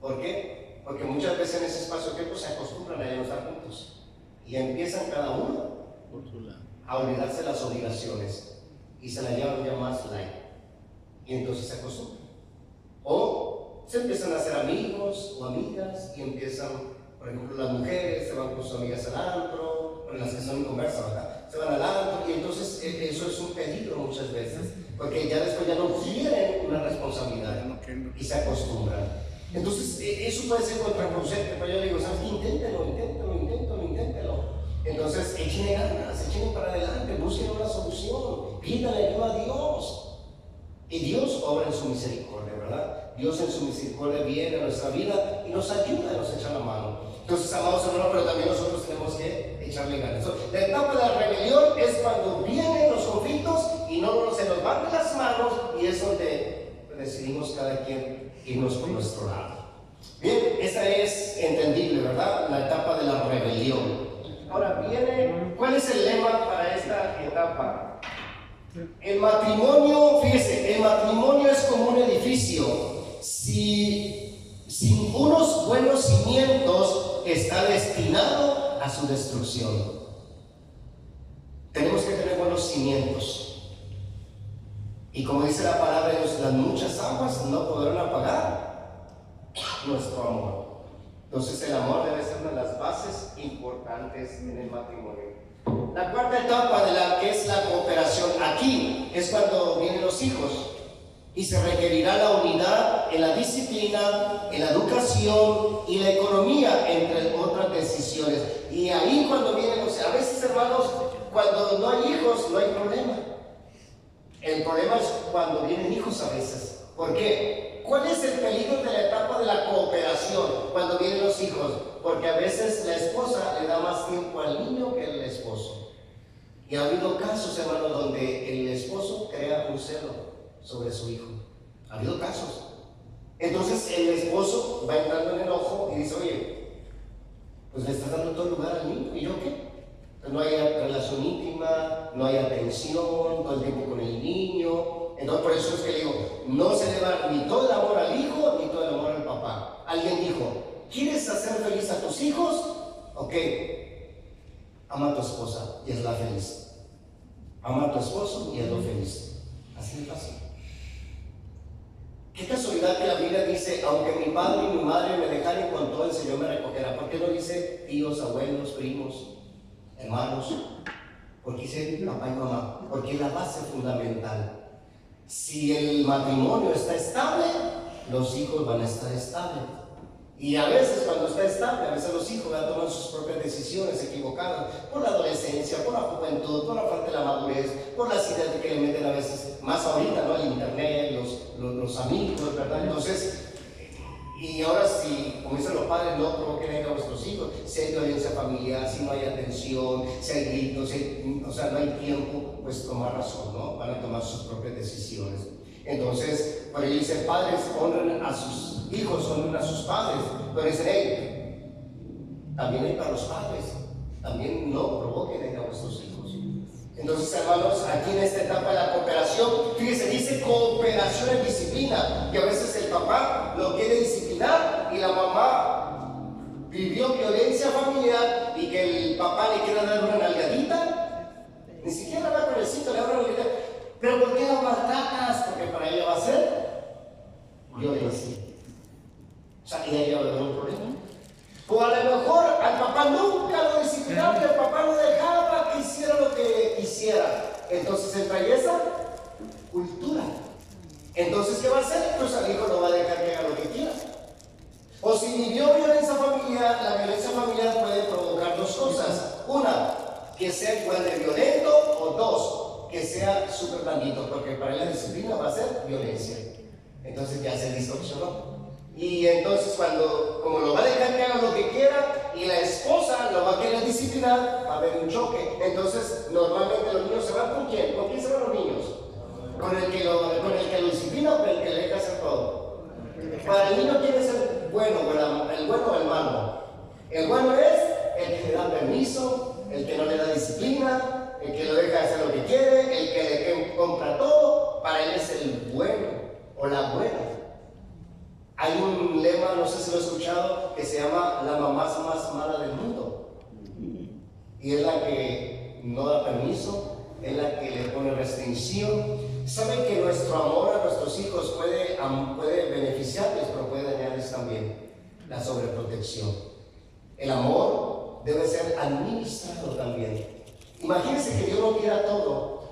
¿Por qué? Porque muchas veces en ese espacio de tiempo se acostumbran a ya no estar juntos. Y empiezan cada uno a olvidarse de las obligaciones y se la llevan ya más light. Y entonces se acostumbran. O se empiezan a hacer amigos o amigas y empiezan, por ejemplo, las mujeres se van con sus amigas al antro, o las que son inconversas, ¿verdad? Se van al antro y entonces eso es un peligro muchas veces, porque ya después ya no quieren una responsabilidad y se acostumbran. Entonces eso puede ser contraproducente, pero yo digo, ¿sabes qué? Inténtelo. Entonces échenle ganas, échenle para adelante, busquen una solución, pídanle ayuda a Dios. Y Dios obra en su misericordia, ¿verdad? Dios en su misericordia viene a nuestra vida y nos ayuda, nos echa la mano. Entonces, amados hermanos, pero también nosotros tenemos que echarle ganas. La etapa de la rebelión es cuando vienen los conflictos y no se nos van de las manos, y es donde decidimos cada quien irnos por nuestro lado. Bien, esa es entendible, ¿verdad? La etapa de la rebelión. Ahora viene, ¿cuál es el lema para esta etapa? El matrimonio, fíjese, el matrimonio es como un edificio. Si sin unos buenos cimientos está destinado a su destrucción. Tenemos que tener buenos cimientos. Y como dice la palabra de Dios, las muchas aguas no podrán apagar nuestro amor. Entonces el amor debe ser una de las bases importantes en el matrimonio. La cuarta etapa de la que es la cooperación, aquí es cuando vienen los hijos y se requerirá la unidad en la disciplina, en la educación y la economía, entre otras decisiones. Y ahí cuando vienen los, a veces, hermanos, cuando no hay hijos no hay problema. El problema es cuando vienen hijos a veces. ¿Por qué? ¿Cuál es el peligro de la etapa de la cooperación cuando vienen los hijos? Porque a veces la esposa le da más tiempo al niño que el esposo. Y ha habido casos, hermanos, donde el esposo crea un celo sobre su hijo. Ha habido casos. Entonces el esposo va entrando en enojo y dice, oye, pues le estás dando todo el lugar al niño, ¿y yo qué? No hay relación íntima, no hay atención, todo el tiempo con el niño. Entonces por eso es que le digo, no se le va ni todo el amor al hijo, ni todo el amor al papá. Alguien dijo, ¿quieres hacer feliz a tus hijos? Ok, ama a tu esposa y hazla feliz. Ama a tu esposo y hazlo feliz. Así de fácil. Qué casualidad que la Biblia dice, aunque mi padre y mi madre me dejaren, con todo el Señor me recogerá. ¿Por qué no dice tíos, abuelos, primos, hermanos? Porque dice papá y mamá, porque es la base fundamental. Si el matrimonio está estable, los hijos van a estar estables. Y a veces cuando está estable, a veces los hijos van a tomar sus propias decisiones equivocadas por la adolescencia, por la juventud, por la falta de la madurez, por las ideas que le meten a veces, más ahorita, ¿no? El internet, los amigos, ¿verdad? Entonces, y ahora si, como dicen los padres, no provoquen a vuestros hijos, si hay violencia familiar, si no hay atención, si hay gritos, o sea, no hay tiempo, pues tomar razón, ¿no? Van a tomar sus propias decisiones. Entonces, por ahí dice, padres honren a sus hijos, honren a sus padres, pero dicen, hey, también hay para los padres, también no provoquen a vuestros hijos. Entonces, hermanos, aquí en esta etapa de la cooperación, fíjense, dice cooperación en disciplina, que a veces el papá lo quiere disciplinar y la mamá vivió violencia familiar y que el papá le quiera dar una nalgadita, ni siquiera va con el cinto, le da una nalgadita. ¿Pero por qué lo maltratas? Porque para ella va a ser violencia. O sea, y ahí va a haber un problema. O a lo mejor al papá nunca lo disciplinaba y el papá lo dejaba que hiciera lo que quisiera. Entonces entra ahí esa cultura. Entonces, ¿qué va a hacer? Pues al hijo no va a dejar que haga lo que quiera. O si vivió violencia familiar, la violencia familiar puede provocar dos cosas. Una, que sea igual de violento, o dos, que sea súper blandito, porque para él la disciplina va a ser violencia. Entonces ya se distorsionó. Y entonces como lo va a dejar que haga lo que quiera y la esposa lo va a querer disciplinar, va a haber un choque. Entonces normalmente los niños se van ¿con quién? ¿Con quién se van los niños? ¿Con el que lo disciplina o con el que le deja hacer todo? Para el niño, ¿quién es el bueno o el malo? El bueno es el que le da permiso, el que no le da disciplina, el que lo deja hacer lo que quiere, el que le compra todo. Para él es el bueno o la buena. Hay un lema, no sé si lo he escuchado, que se llama la mamá más mala del mundo. Y es la que no da permiso, es la que le pone restricción. Saben que nuestro amor a nuestros hijos puede beneficiarles, pero puede la sobreprotección. El amor debe ser administrado también. Imagínense que Dios no quiera todo,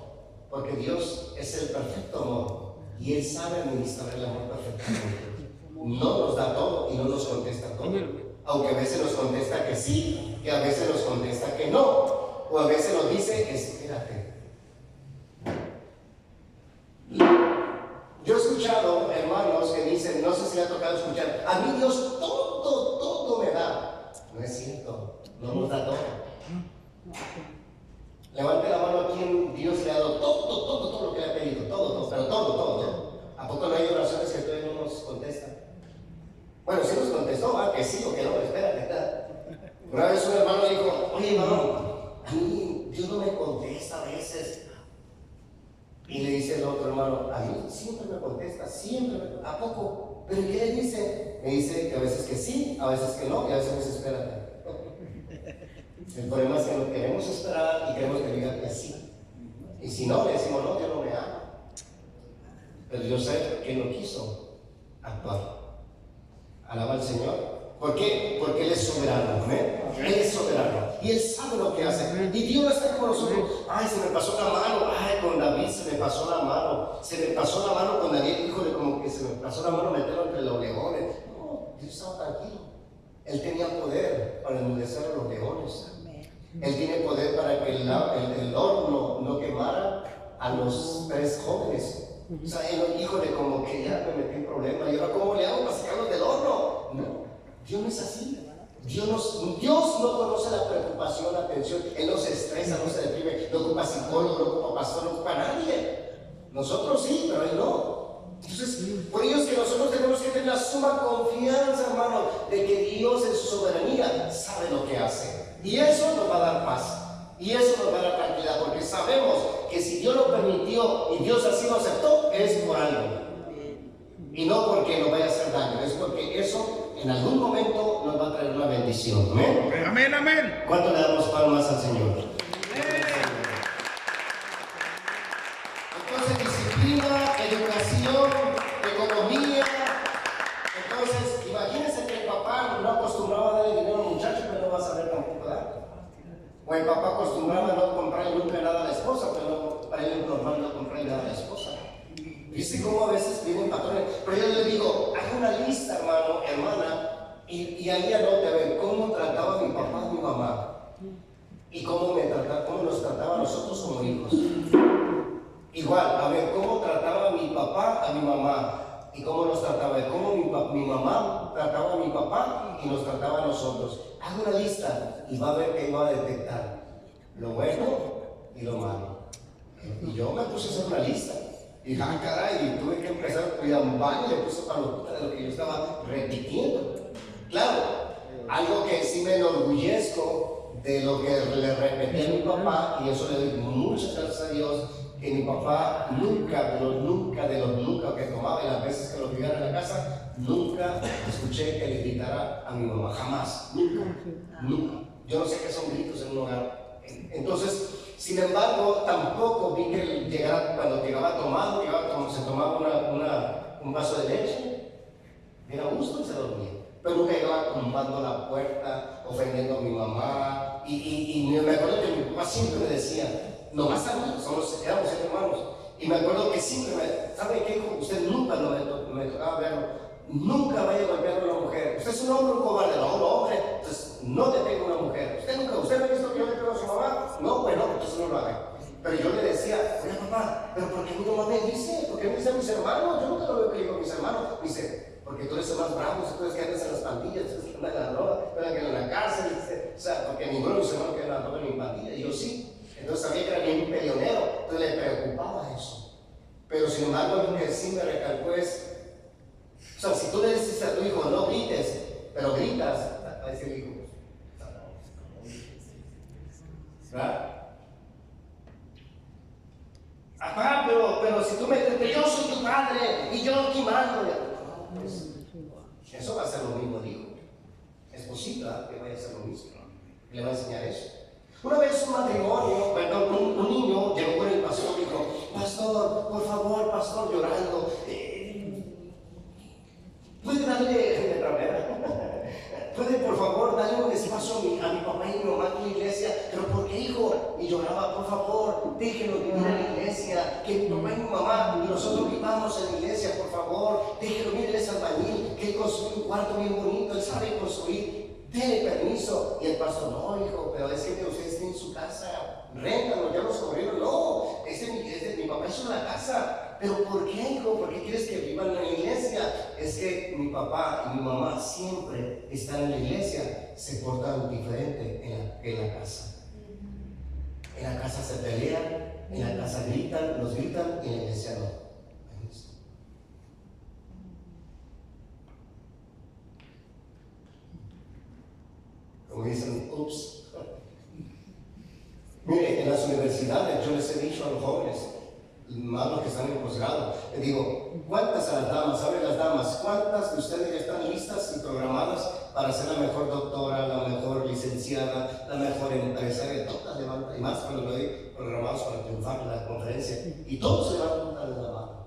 porque Dios es el perfecto amor y Él sabe administrar el amor perfectamente. No nos da todo y no nos contesta todo. Aunque a veces nos contesta que sí, que a veces nos contesta que no, o a veces nos dice, espérate. Yo he escuchado hermanos que dicen, no sé si le ha tocado escuchar, a mí Dios todo me da. No es cierto, no nos da todo. Levante la mano a quien Dios le ha dado todo lo que le ha pedido, pero todo. ¿A poco no hay oraciones que todavía no nos contestan? Bueno, sí nos contestó, que sí o que no, espérate. Una vez un hermano dijo, oye hermano, a mí Dios no me contesta a veces. Y le dice el otro hermano, a mí siempre me contesta, siempre, ¿a poco? ¿Pero qué le dice? Me dice que a veces que sí, a veces que no, y a veces me dice, espérate. El problema es que no queremos esperar y queremos que diga que sí. Y si no, le decimos, no, Dios no me ama. Pero yo sé que Él no quiso actuar. Alaba al Señor. ¿Por qué? Porque Él es soberano. ¿Amén? Él es soberano. Y Él sabe lo que hace. Y Dios no está con nosotros. Ay, se me pasó la mano. Ay, con David se me pasó la mano. Se me pasó la mano con David. Híjole, como que se me pasó la mano meterlo entre los leones. No, Dios estaba tranquilo. Él tenía poder para enmudecer a los leones. Él tiene poder para que el horno no quemara a los 3 jóvenes. O sea, él, híjole, como que ya me metí en problema. ¿Y ahora cómo le hago para sacarlos del horno? No, Dios no es así. Dios no conoce la preocupación, la tensión. Él no se estresa, no se deprime. No ocupa psicólogo, no ocupa pastor, no ocupa nadie. Nosotros sí, pero Él no. Entonces, por ello es que nosotros tenemos que tener la suma confianza, hermano, de que Dios en su soberanía sabe lo que hace. Y eso nos va a dar paz. Y eso nos va a dar tranquilidad, porque sabemos que si Dios lo permitió y Dios así lo aceptó, es por algo. Y no porque nos vaya a hacer daño, es porque eso en algún momento nos va a traer una bendición. ¿Amén? Amén, amén. ¿Cuánto le damos palmas al Señor? Entonces, disciplina, educación, economía. Entonces, imagínense que el papá no acostumbraba a darle dinero al muchacho, pero no va a saber tampoco dar. O el papá acostumbraba a no comprarle nunca nada a la esposa, pero no, para él es normal no comprarle nada a la esposa. ¿Viste cómo a veces vienen patrones? Pero yo le digo, haga una lista, hermano, hermana, y ahí anote a ver cómo trataba mi papá a mi mamá. Y cómo nos trataba a nosotros como hijos. Igual, a ver cómo trataba mi papá a mi mamá. Y cómo nos trataba, cómo mi mamá trataba a mi papá y nos trataba a nosotros. Haga una lista y va a ver que va a detectar lo bueno y lo malo. Y yo me puse a hacer una lista. Y dije, caray, y tuve que empezar a cuidar un baño y le puse palomita de lo que yo estaba repitiendo. Claro, algo que sí me enorgullezco de lo que le repetí a mi papá, y eso le doy muchas gracias a Dios, que mi papá nunca que tomaba, y las veces que lo viviera en la casa, nunca escuché que le gritara a mi mamá, jamás, nunca. Yo no sé qué son gritos en un hogar. Entonces, sin embargo, tampoco vi que él llegara, cuando llegaba tomado, se tomaba un vaso de leche, era gusto y se dormía. Pero nunca llegaba tumbando la puerta, ofendiendo a mi mamá. Y me acuerdo que mi papá siempre me decía, nomás éramos 7 hermanos. Y me acuerdo que siempre ¿sabe qué, hijo? Usted nunca me tocaba verlo. Nunca vaya a golpear a una mujer. Usted es un hombre, un cobarde. No, hombre, entonces no te pega una mujer. ¿Usted me ha visto que yo le pego a su mamá? No, pues no, entonces no lo haga. Pero yo le decía, oye papá, ¿pero por qué mi mamá me dice? ¿Por qué me dice a mis hermanos? Yo nunca lo veo que digo a mis hermanos. Me dice, porque tú eres el más bravo, tú eres que andas en las pandillas, tú eres que andas en la droga, tú eres que andas en la cárcel. O sea, porque ninguno de mis hermanos queda en la droga ni en pandilla. Y yo sí. Entonces sabía que era bien peleonero, entonces le preocupaba eso. Pero sin embargo, lo que sí me recalcó es, o sea, si tú le dices a tu hijo, no grites, pero gritas, va a decir el hijo, ¿verdad? Ajá, pero si tú me dices, yo soy tu padre y yo aquí mando, no, pues, eso va a ser lo mismo, dijo. Es posible, ¿verdad?, que vaya a ser lo mismo. Le va a enseñar eso. Una vez un matrimonio, un niño llegó con el pastor y dijo, pastor, por favor, pastor, llorando, ¿puede darle lloraba, por favor, déjenlo vivir en la iglesia, que mi papá y mi mamá y nosotros vivamos en la iglesia, por favor, déjenlo, mire, él es albañil, que él construyó un cuarto bien bonito, él sabe construir, denle permiso. Y el pastor, no, hijo, pero es que ustedes tienen su casa, réntalo, ya los corrieron. No, mi papá hizo la casa. Pero ¿por qué, hijo? ¿Por qué quieres que vivan en la iglesia? Es que mi papá y mi mamá siempre están en la iglesia, se portan diferente en la casa. En la casa se pelean, en la casa gritan, nos gritan, y en la iglesia no. Como dicen, ups. Mire, en las universidades yo les he dicho a los jóvenes, más los que están en posgrado, les digo, ¿cuántas a las damas? ¿Saben las damas? ¿Cuántas de ustedes ya están listas y programadas para ser la mejor doctora, la mejor licenciada, la mejor empresaria? Todas levantan, y más cuando lo doy programados para triunfar en la conferencia, y todos levantan la mano.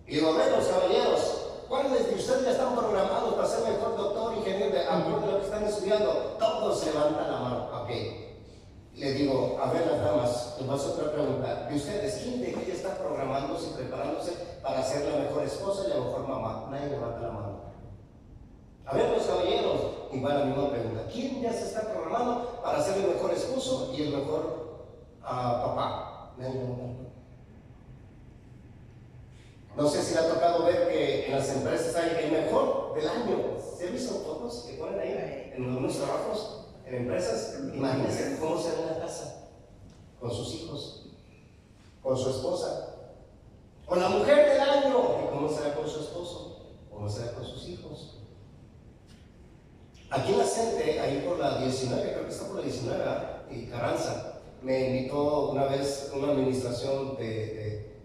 Y digo, bueno, caballeros, ¿cuáles de ustedes ya están programados para ser mejor doctor, ingeniero, de acuerdo a lo que están estudiando? Todos levantan la mano. Ok. Le digo, a ver las damas, les voy a hacer otra pregunta. De ustedes, ¿quién de ellas está programándose y preparándose para ser la mejor esposa y la mejor mamá? Nadie levanta la mano. A ver los caballeros, igual la misma pregunta. ¿Quién ya se está programando para ser el mejor esposo y el mejor papá? Nadie levanta la mano. No sé si le ha tocado ver que en las empresas hay el mejor del año. ¿Se han visto fotos que ponen ahí en algunos trabajos? En empresas, imagínense cómo será en la casa, con sus hijos, con su esposa, con la mujer del año, y cómo será con su esposo, cómo será con sus hijos. Aquí en la CENTE, ahí por la 19, creo que está por la 19, y Carranza, me invitó una vez una administración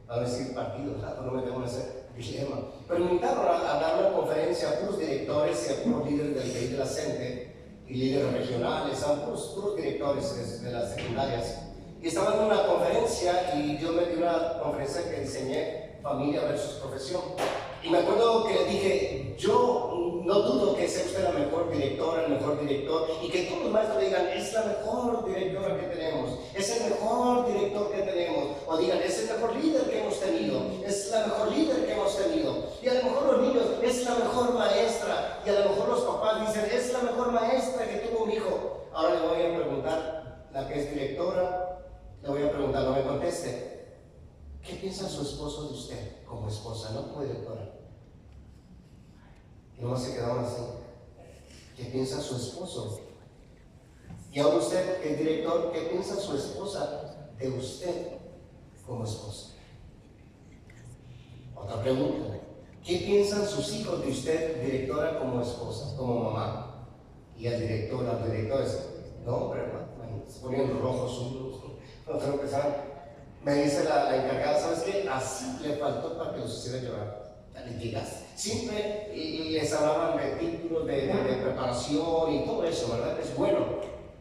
a decir partidos, no me tengo que hacer dilema, pero me invitaron a dar una conferencia a puros directores y a puros líderes del país de la CENTE, y líderes regionales, a puros directores de las secundarias. Y estaba en una conferencia y yo me di una conferencia que diseñé, familia versus profesión. Y me acuerdo que le dije, yo no dudo que sea usted la mejor directora, el mejor director, y que todos los maestros le digan, es la mejor directora que tenemos, es el mejor director que tenemos, o digan, es el mejor líder que hemos tenido, es la mejor líder que hemos tenido. Y a lo mejor los niños, es la mejor maestra, y a lo mejor los papás dicen, es la mejor maestra que tuvo mi hijo. Ahora le voy a preguntar, la que es directora, le voy a preguntar, no me conteste. ¿Qué piensa su esposo de usted como esposa, no como directora? Y nomás se quedaron así. ¿Qué piensa su esposo? Y ahora usted, que es director, ¿qué piensa su esposa de usted como esposa? Otra pregunta. ¿Qué piensan sus hijos de usted, directora, como esposa, como mamá? Y el director, los directores, no, hombre, se ponían rojos unos, no tengo que saber. Me dice la encargada, ¿sabes qué? Así le faltó para que los hiciera llorar. Siempre les hablaban de títulos, de preparación y todo eso, ¿verdad? Es bueno,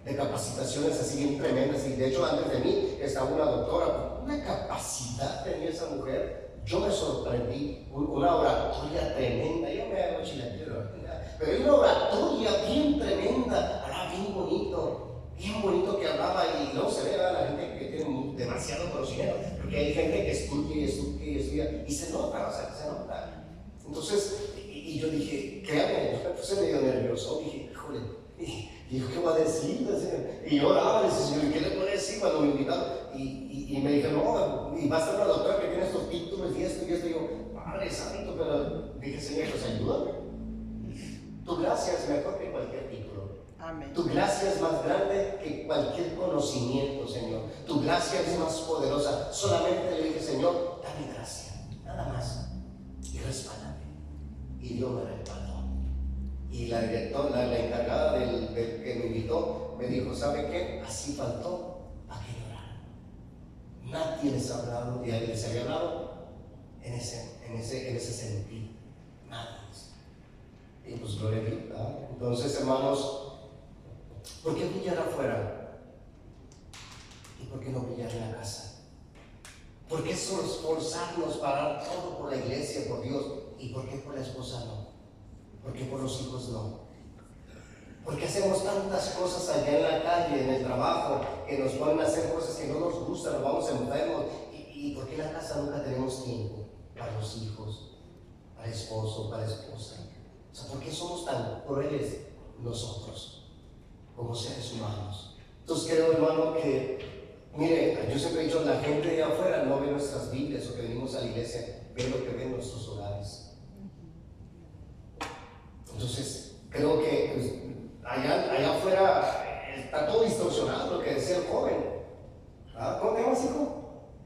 de capacitaciones así bien tremendas. Y de hecho, antes de mí estaba una doctora, una capacidad tenía esa mujer. Yo me sorprendí, una oratoria tremenda. Yo me hago chilatero, pero hay una oratoria bien tremenda, hablaba bien bonito que hablaba, y luego se ve a la gente que tiene demasiado conocimiento, porque hay gente que estudia y se nota, o sea, se nota. Entonces, y yo dije, créame, yo me puse medio nervioso, dije, híjole, y yo, ¿qué voy a decir? Y yo oraba, Señor, ¿qué le puedo decir cuando me invitaron? Y me dijeron, no, y va a estar una doctora que tiene estos títulos y esto, y yo, Padre Santo, pero dije, Señor, pues ayúdame. Tu gracia es mejor que cualquier título. Amén. Tu gracia es más grande que cualquier conocimiento, Señor. Tu gracia es más poderosa. Solamente le dije, Señor, dame gracia, nada más. Y respáldame. Y Dios me respaldó. Y la directora, la encargada del que me invitó, me dijo, ¿sabe qué? Así faltó para que lloraran. Nadie les ha hablado, y alguien les había hablado en ese sentido. Nadie. Y pues gloria a Dios. Entonces, hermanos, ¿por qué brillar afuera? ¿Y por qué no brillar en la casa? ¿Por qué esforzarnos para dar todo por la iglesia, por Dios? ¿Y por qué por la esposa no? ¿Por qué por los hijos no? ¿Por qué hacemos tantas cosas allá en la calle, en el trabajo, que nos ponen a hacer cosas que no nos gustan, nos vamos enfermos? ¿Y por qué en la casa nunca tenemos tiempo para los hijos, para el esposo, para la esposa? O sea, ¿por qué somos tan crueles nosotros como seres humanos? Entonces creo, hermano, que, mire, yo siempre he dicho, la gente de afuera no ve nuestras Biblias o que venimos a la iglesia, ve lo que ven nuestros hogares. Entonces, creo que pues, allá afuera está todo distorsionado, lo que decía el joven. ¿Cómo te llamas, hijo?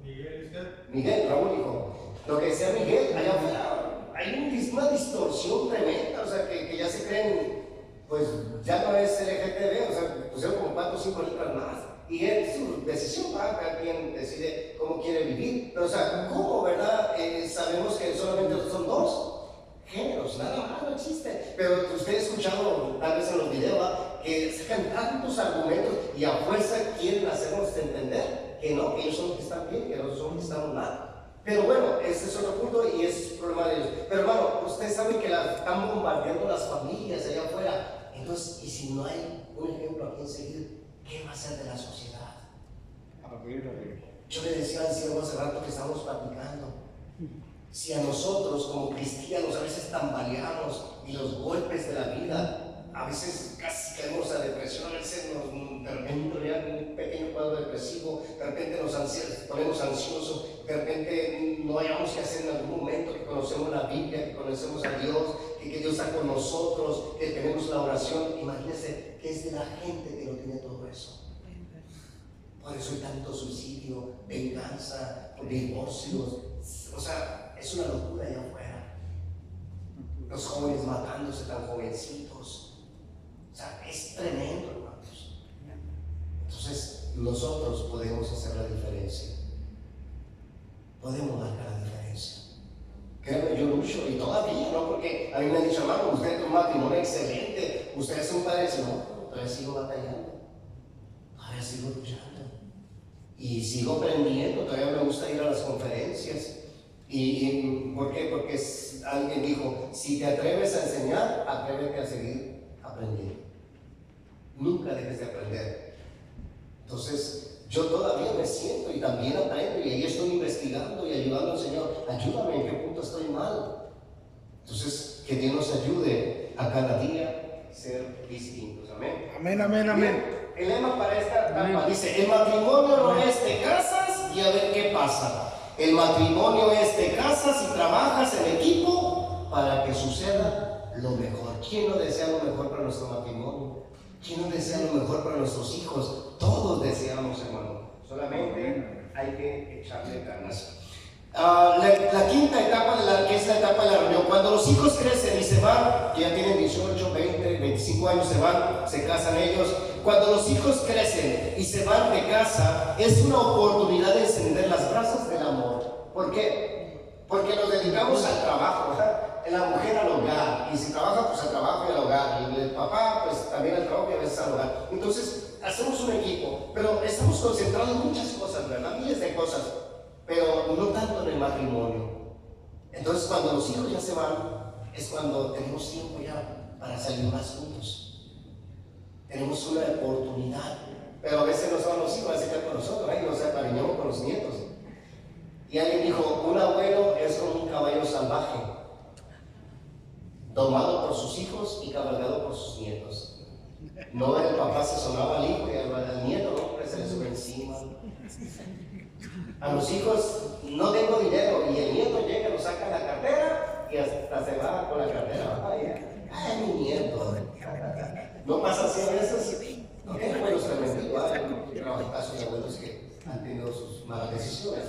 Miguel, ¿usted? Miguel, Raúl, hijo. Lo que decía Miguel, allá afuera hay una distorsión tremenda, o sea, que ya se creen, pues ya no es LGTB, o sea, pusieron como 4 o 5 letras más. Y es su decisión, cada quien decide cómo quiere vivir. Pero, o sea, ¿cómo, verdad? Sabemos que solamente son 2 géneros, nada más, no existe. Pero usted ha escuchado, tal vez en los videos, ¿va?, que sacan tantos argumentos y a fuerza quieren hacernos entender que no, que ellos son los que están bien, que nosotros somos los que estamos mal. Pero bueno, ese es otro punto y ese es el problema de ellos. Pero hermano, usted sabe que están bombardeando las familias allá afuera. Entonces, y si no hay un ejemplo a quien seguir, ¿qué va a ser de la sociedad? Yo le decía al siervo hace rato que estamos platicando. Si a nosotros como cristianos a veces tambaleamos y los golpes de la vida, a veces casi caemos a depresión, a veces de repente un pequeño cuadro depresivo, de repente nos ponemos ansiosos, de repente no hayamos que hacer en algún momento, que conocemos la Biblia, que conocemos a Dios, que Dios está con nosotros, que tenemos la oración. Imagínense que es de la gente que no tiene todo eso. Por eso hay tanto suicidio, venganza, divorcios. O sea, es una locura allá afuera. Los jóvenes matándose tan jovencitos. O sea, es tremendo, hermanos. Entonces, nosotros podemos hacer la diferencia. Podemos marcar la diferencia. Créanme, yo lucho y todavía, ¿no? Porque a mí me han dicho, hermano, usted tiene un matrimonio excelente, usted es un padre, no, todavía sigo batallando, todavía sigo luchando. Y sigo aprendiendo, todavía me gusta ir a las conferencias. ¿Por qué? Porque alguien dijo, si te atreves a enseñar, atrévete a seguir aprendiendo. Nunca dejes de aprender. Entonces, yo todavía me siento y también aprendo y ahí estoy investigando y ayudando al Señor. Ayúdame, ¿en qué punto estoy mal? Entonces, que Dios nos ayude a cada día ser distintos. Amén. Amén, amén, amén. El lema para esta etapa dice: el matrimonio no es te casas y a ver qué pasa. El matrimonio es te casas y trabajas en equipo para que suceda lo mejor. ¿Quién no desea lo mejor para nuestro matrimonio? ¿Quién no desea lo mejor para nuestros hijos? Todos deseamos, hermano. Solamente hay que echarle ganas. La quinta etapa, que es la etapa de la reunión, cuando los hijos crecen y se van, que ya tienen 18, 20, 25 años, se van, se casan ellos. Cuando los hijos crecen y se van de casa, es una oportunidad de encender las brasas del amor. ¿Por qué? Porque nos dedicamos al trabajo, ¿verdad? La mujer al hogar, y si trabaja, pues al trabajo y al hogar, y el papá, pues también al trabajo y a veces al hogar. Entonces, hacemos un equipo, pero estamos concentrados en muchas cosas, ¿verdad? Miles de cosas, pero no tanto en el matrimonio. Entonces, cuando los hijos ya se van, es cuando tenemos tiempo ya para salir más juntos. Tenemos una oportunidad, pero a veces no son los hijos, se quedan con nosotros, ¿eh? Nos acariñamos con los nietos. Y alguien dijo: un abuelo es como un caballo salvaje, domado por sus hijos y cabalgado por sus nietos. No, el papá se sonaba al hijo y al nieto, no, se le sube encima. A los hijos: no tengo dinero, y el nieto llega, lo saca la cartera y hasta se va con la cartera. Ay, mi nieto. No pasa así a veces. No hay abuelos tremendos, trabajo casos de abuelos que han tenido sus malas decisiones,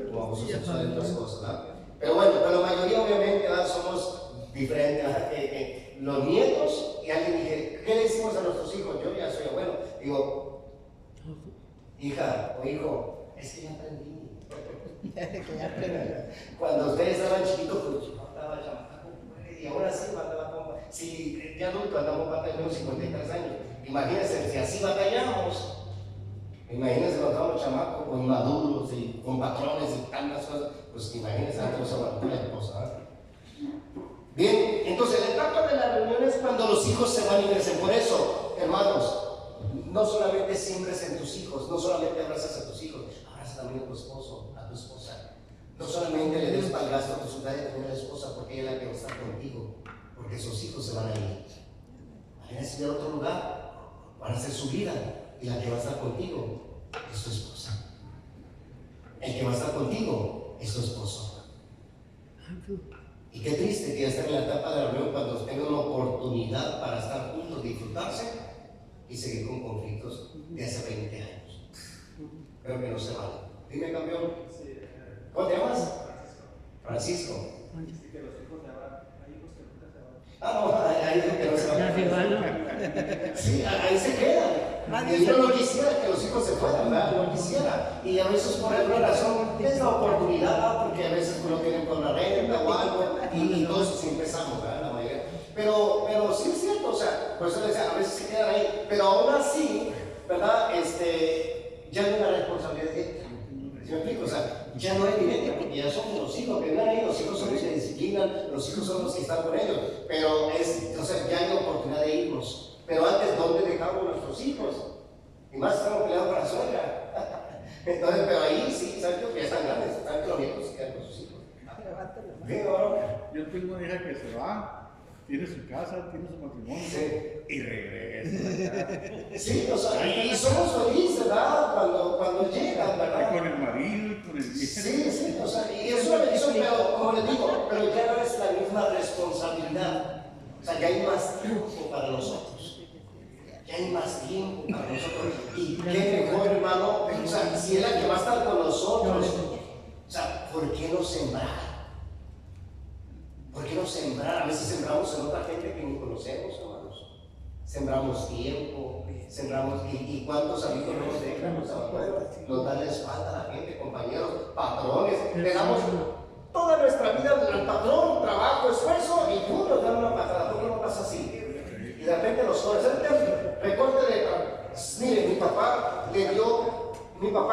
como abusos sexuales y otras cosas, ¿verdad? Pero bueno, pero la mayoría obviamente, ¿verdad?, somos diferentes. Los nietos, y alguien dije: ¿qué le decimos a nuestros hijos? Yo ya soy abuelo. Digo: hija o hijo, es que ya aprendí. Cuando ustedes estaban chiquitos, pues yo andaba chamaco, y ahora sí andaba con. Si de adulto andamos batallando 53 años, imagínense, si así batallamos, imagínense cuando estábamos chamacos, con inmaduros y con patrones y tantas cosas, pues imagínense antes nos aguantó la esposa, ¿eh? Bien, entonces la etapa de la reunión es cuando los hijos se van y crecen. Por eso, Hermanos, no solamente siembres en tus hijos, no solamente abrazas a tus hijos, abraza también a tu esposo, a tu esposa. No solamente le des palgazo a tu ciudad y también a la esposa, porque ella es la que va a estar contigo, porque sus hijos se van a ir. Van a estudiar a otro lugar, van a hacer su vida, y la que va a estar contigo es tu esposa. El que va a estar contigo es tu esposo. Y qué triste que ya estén en la etapa de la reunión cuando tengan una oportunidad para estar juntos, disfrutarse y seguir con conflictos de hace 20 años. Creo que no se vale. Dime, campeón. ¿Cómo te llamas? Francisco. Y que los hijos se van, hay hijos que nunca se van. Ah, no, ahí dijo que no se Ya se van, ¿no? vale. Sí, ahí se quedan. Y yo no quisiera que los hijos se fueran, ¿verdad? No quisiera. Y a veces por alguna razón es la oportunidad, ¿verdad? Porque a veces no tienen con la renta o algo, y todo eso sí empezamos, ¿verdad? La mayoría. Pero sí es cierto, o sea, por eso les decía, a veces se quedan ahí, pero aún así, ¿verdad? Ya no hay una responsabilidad directa. ¿Sí me explico? O sea, ya no es directa, porque ya son los hijos que están ahí, los hijos son los que disciplinan, los hijos son los que están con ellos, pero o sea, ya hay oportunidad de irnos. Pero antes, ¿dónde dejamos a nuestros hijos? Y más estamos peleados con la suegra. Entonces, pero ahí sí, ¿sabes qué? Ya están grandes, están que los nietos se quedan con sus hijos. Bien, ahora. Yo tengo una hija que se va, tiene su casa, tiene su matrimonio Sí. y regresa. Sí, o sea, y somos felices, ¿verdad? Cuando llegan, Y ¿verdad? con el marido y con el hijo. Sí, o sea, y es una bendición, pero como les digo, pero ya no es la misma responsabilidad. O sea, ya hay más tiempo para nosotros. Ya hay más tiempo para nosotros. Y qué mejor, hermano, o sea, si es la que va a estar con nosotros, o sea, ¿por qué no sembrar? ¿Por qué no sembrar? A veces sembramos en otra gente que ni conocemos, hermanos. Sembramos tiempo, sembramos, y cuántos amigos no nos dejan, nos abandonan, nos dan la espalda a la gente, compañeros, patrones, le damos toda nuestra vida al patrón, trabajo, esfuerzo, y tú nos dan una patada. ¿Por qué no pasa así? Y de repente los jóvenes, recorte de, mire, mi papá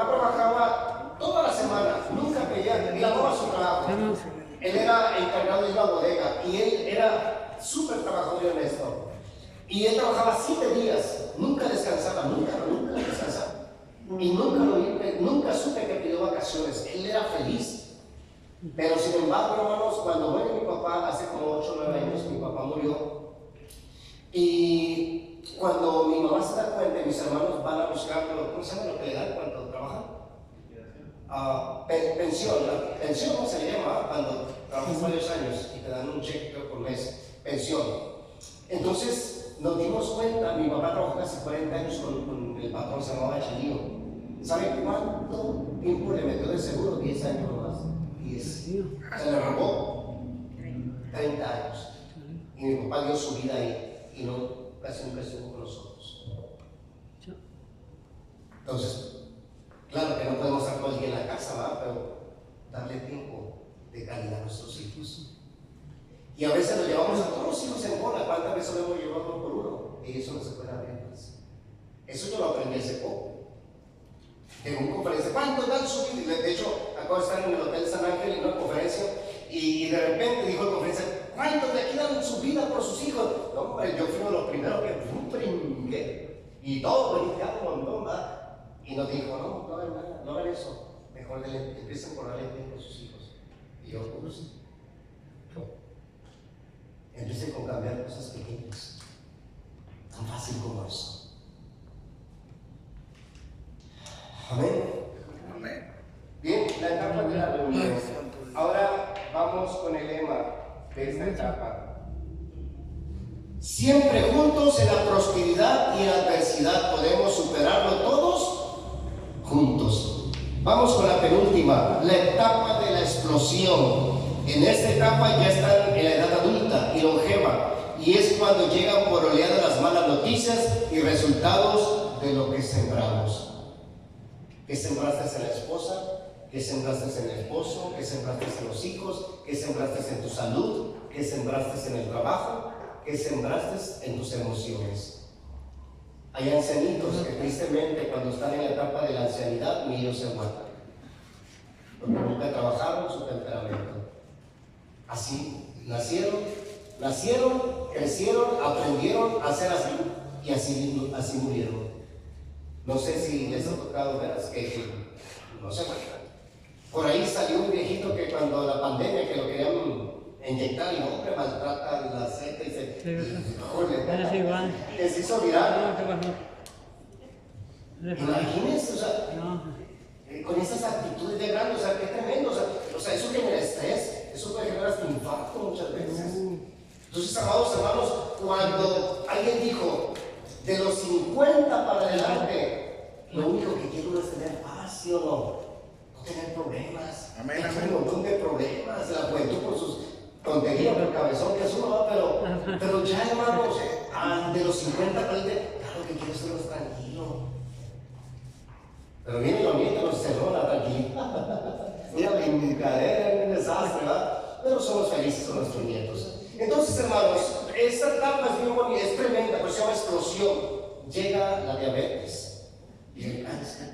trabajaba toda la semana, nunca pedía, ni lavaba su trabajo. Él era encargado de una bodega y él era súper trabajador y honesto. Y él trabajaba 7 días, nunca descansaba, nunca descansaba. Y nunca supe que pidió vacaciones, él era feliz. Pero sin embargo, hermanos, cuando muere mi papá, hace como 8 o 9 años, mi papá murió. Y cuando mi mamá se da cuenta, mis hermanos van a buscarlo, ¿cómo se llama lo que le dan cuando trabajan? Pensión, la pensión se le llama cuando trabajas varios años y te dan un cheque creo, por mes, pensión. Entonces nos dimos cuenta, mi papá trabajó casi 40 años con el patrón, se llamaba Chalío. ¿Saben cuánto tiempo le metió de seguro? 10 años nomás. 10. Se le robó 30 años. Y mi papá dio su vida ahí y no, casi nunca estuvo con nosotros. Entonces, claro que no podemos estar todo el día en la casa, ¿verdad? Pero darle tiempo de calidad a nuestros hijos. Y a veces nos llevamos a todos los hijos en bola. ¿Cuántas veces lo hemos llevado uno por uno? Y eso no se puede abrir más. Eso yo lo aprendí hace poco. En una conferencia, ¿cuántos dan su vida? De hecho, acabo de estar en el Hotel San Ángel en una conferencia y de repente dijo en conferencia, ¿cuántos de aquí dan su vida por sus hijos? No, hombre, yo fui uno de los primeros que brinqué y todos brincaron un montón, ¿verdad? Y nos dijo, no hagan nada, no hagan eso. Mejor empiecen por darle tiempo a sus hijos. Y yo, pues, no. Empiecen con cambiar cosas pequeñas. Tan fácil como eso. Amén. Amén. Bien, la etapa de la reunión. Ahora vamos con el lema de esta etapa. Siempre juntos en la prosperidad y en la adversidad podemos superarlo todos juntos. Vamos con la penúltima, la etapa de la explosión. En esta etapa ya están en la edad adulta y longeva, y es cuando llegan por oleadas las malas noticias y resultados de lo que sembramos. ¿Qué sembraste en la esposa? ¿Qué sembraste en el esposo? ¿Qué sembraste en los hijos? ¿Qué sembraste en tu salud? ¿Qué sembraste en el trabajo? ¿Qué sembraste en tus emociones? Hay ancianitos que tristemente cuando están en la etapa de la ancianidad ni ellos se aguantan, porque nunca trabajaron su temperamento. Así nacieron, crecieron, aprendieron a ser así y así murieron. No sé si les ha tocado ver, no sé, por ahí salió un viejito que cuando la pandemia, que lo querían inyectar y no, hombre, maltrata la seta y se... Que se hizo viral. Imagínense, o sea, con esas actitudes de grande, o sea, qué tremendo, o sea, eso genera estrés, eso puede generar hasta infarto muchas veces. Entonces, amados hermanos, cuando alguien dijo, de los 50 para adelante, lo único que quiero es tener paz, ¿sí o no? No tener problemas. Amén, Hay amén. un montón de problemas, la juventud por sus tonterías, por cabezón que es uno, pero ya, hermanos, de los 50 para adelante, claro que quiero estar más tranquilo. Pero viene lo nieto, nos cerró la tranquilidad. Una brincadera, un desastre, ¿verdad? Pero somos felices con nuestros nietos. Entonces, hermanos, esta etapa es bien bonita, es tremenda, pues se llama explosión. Llega la diabetes, llega el cáncer,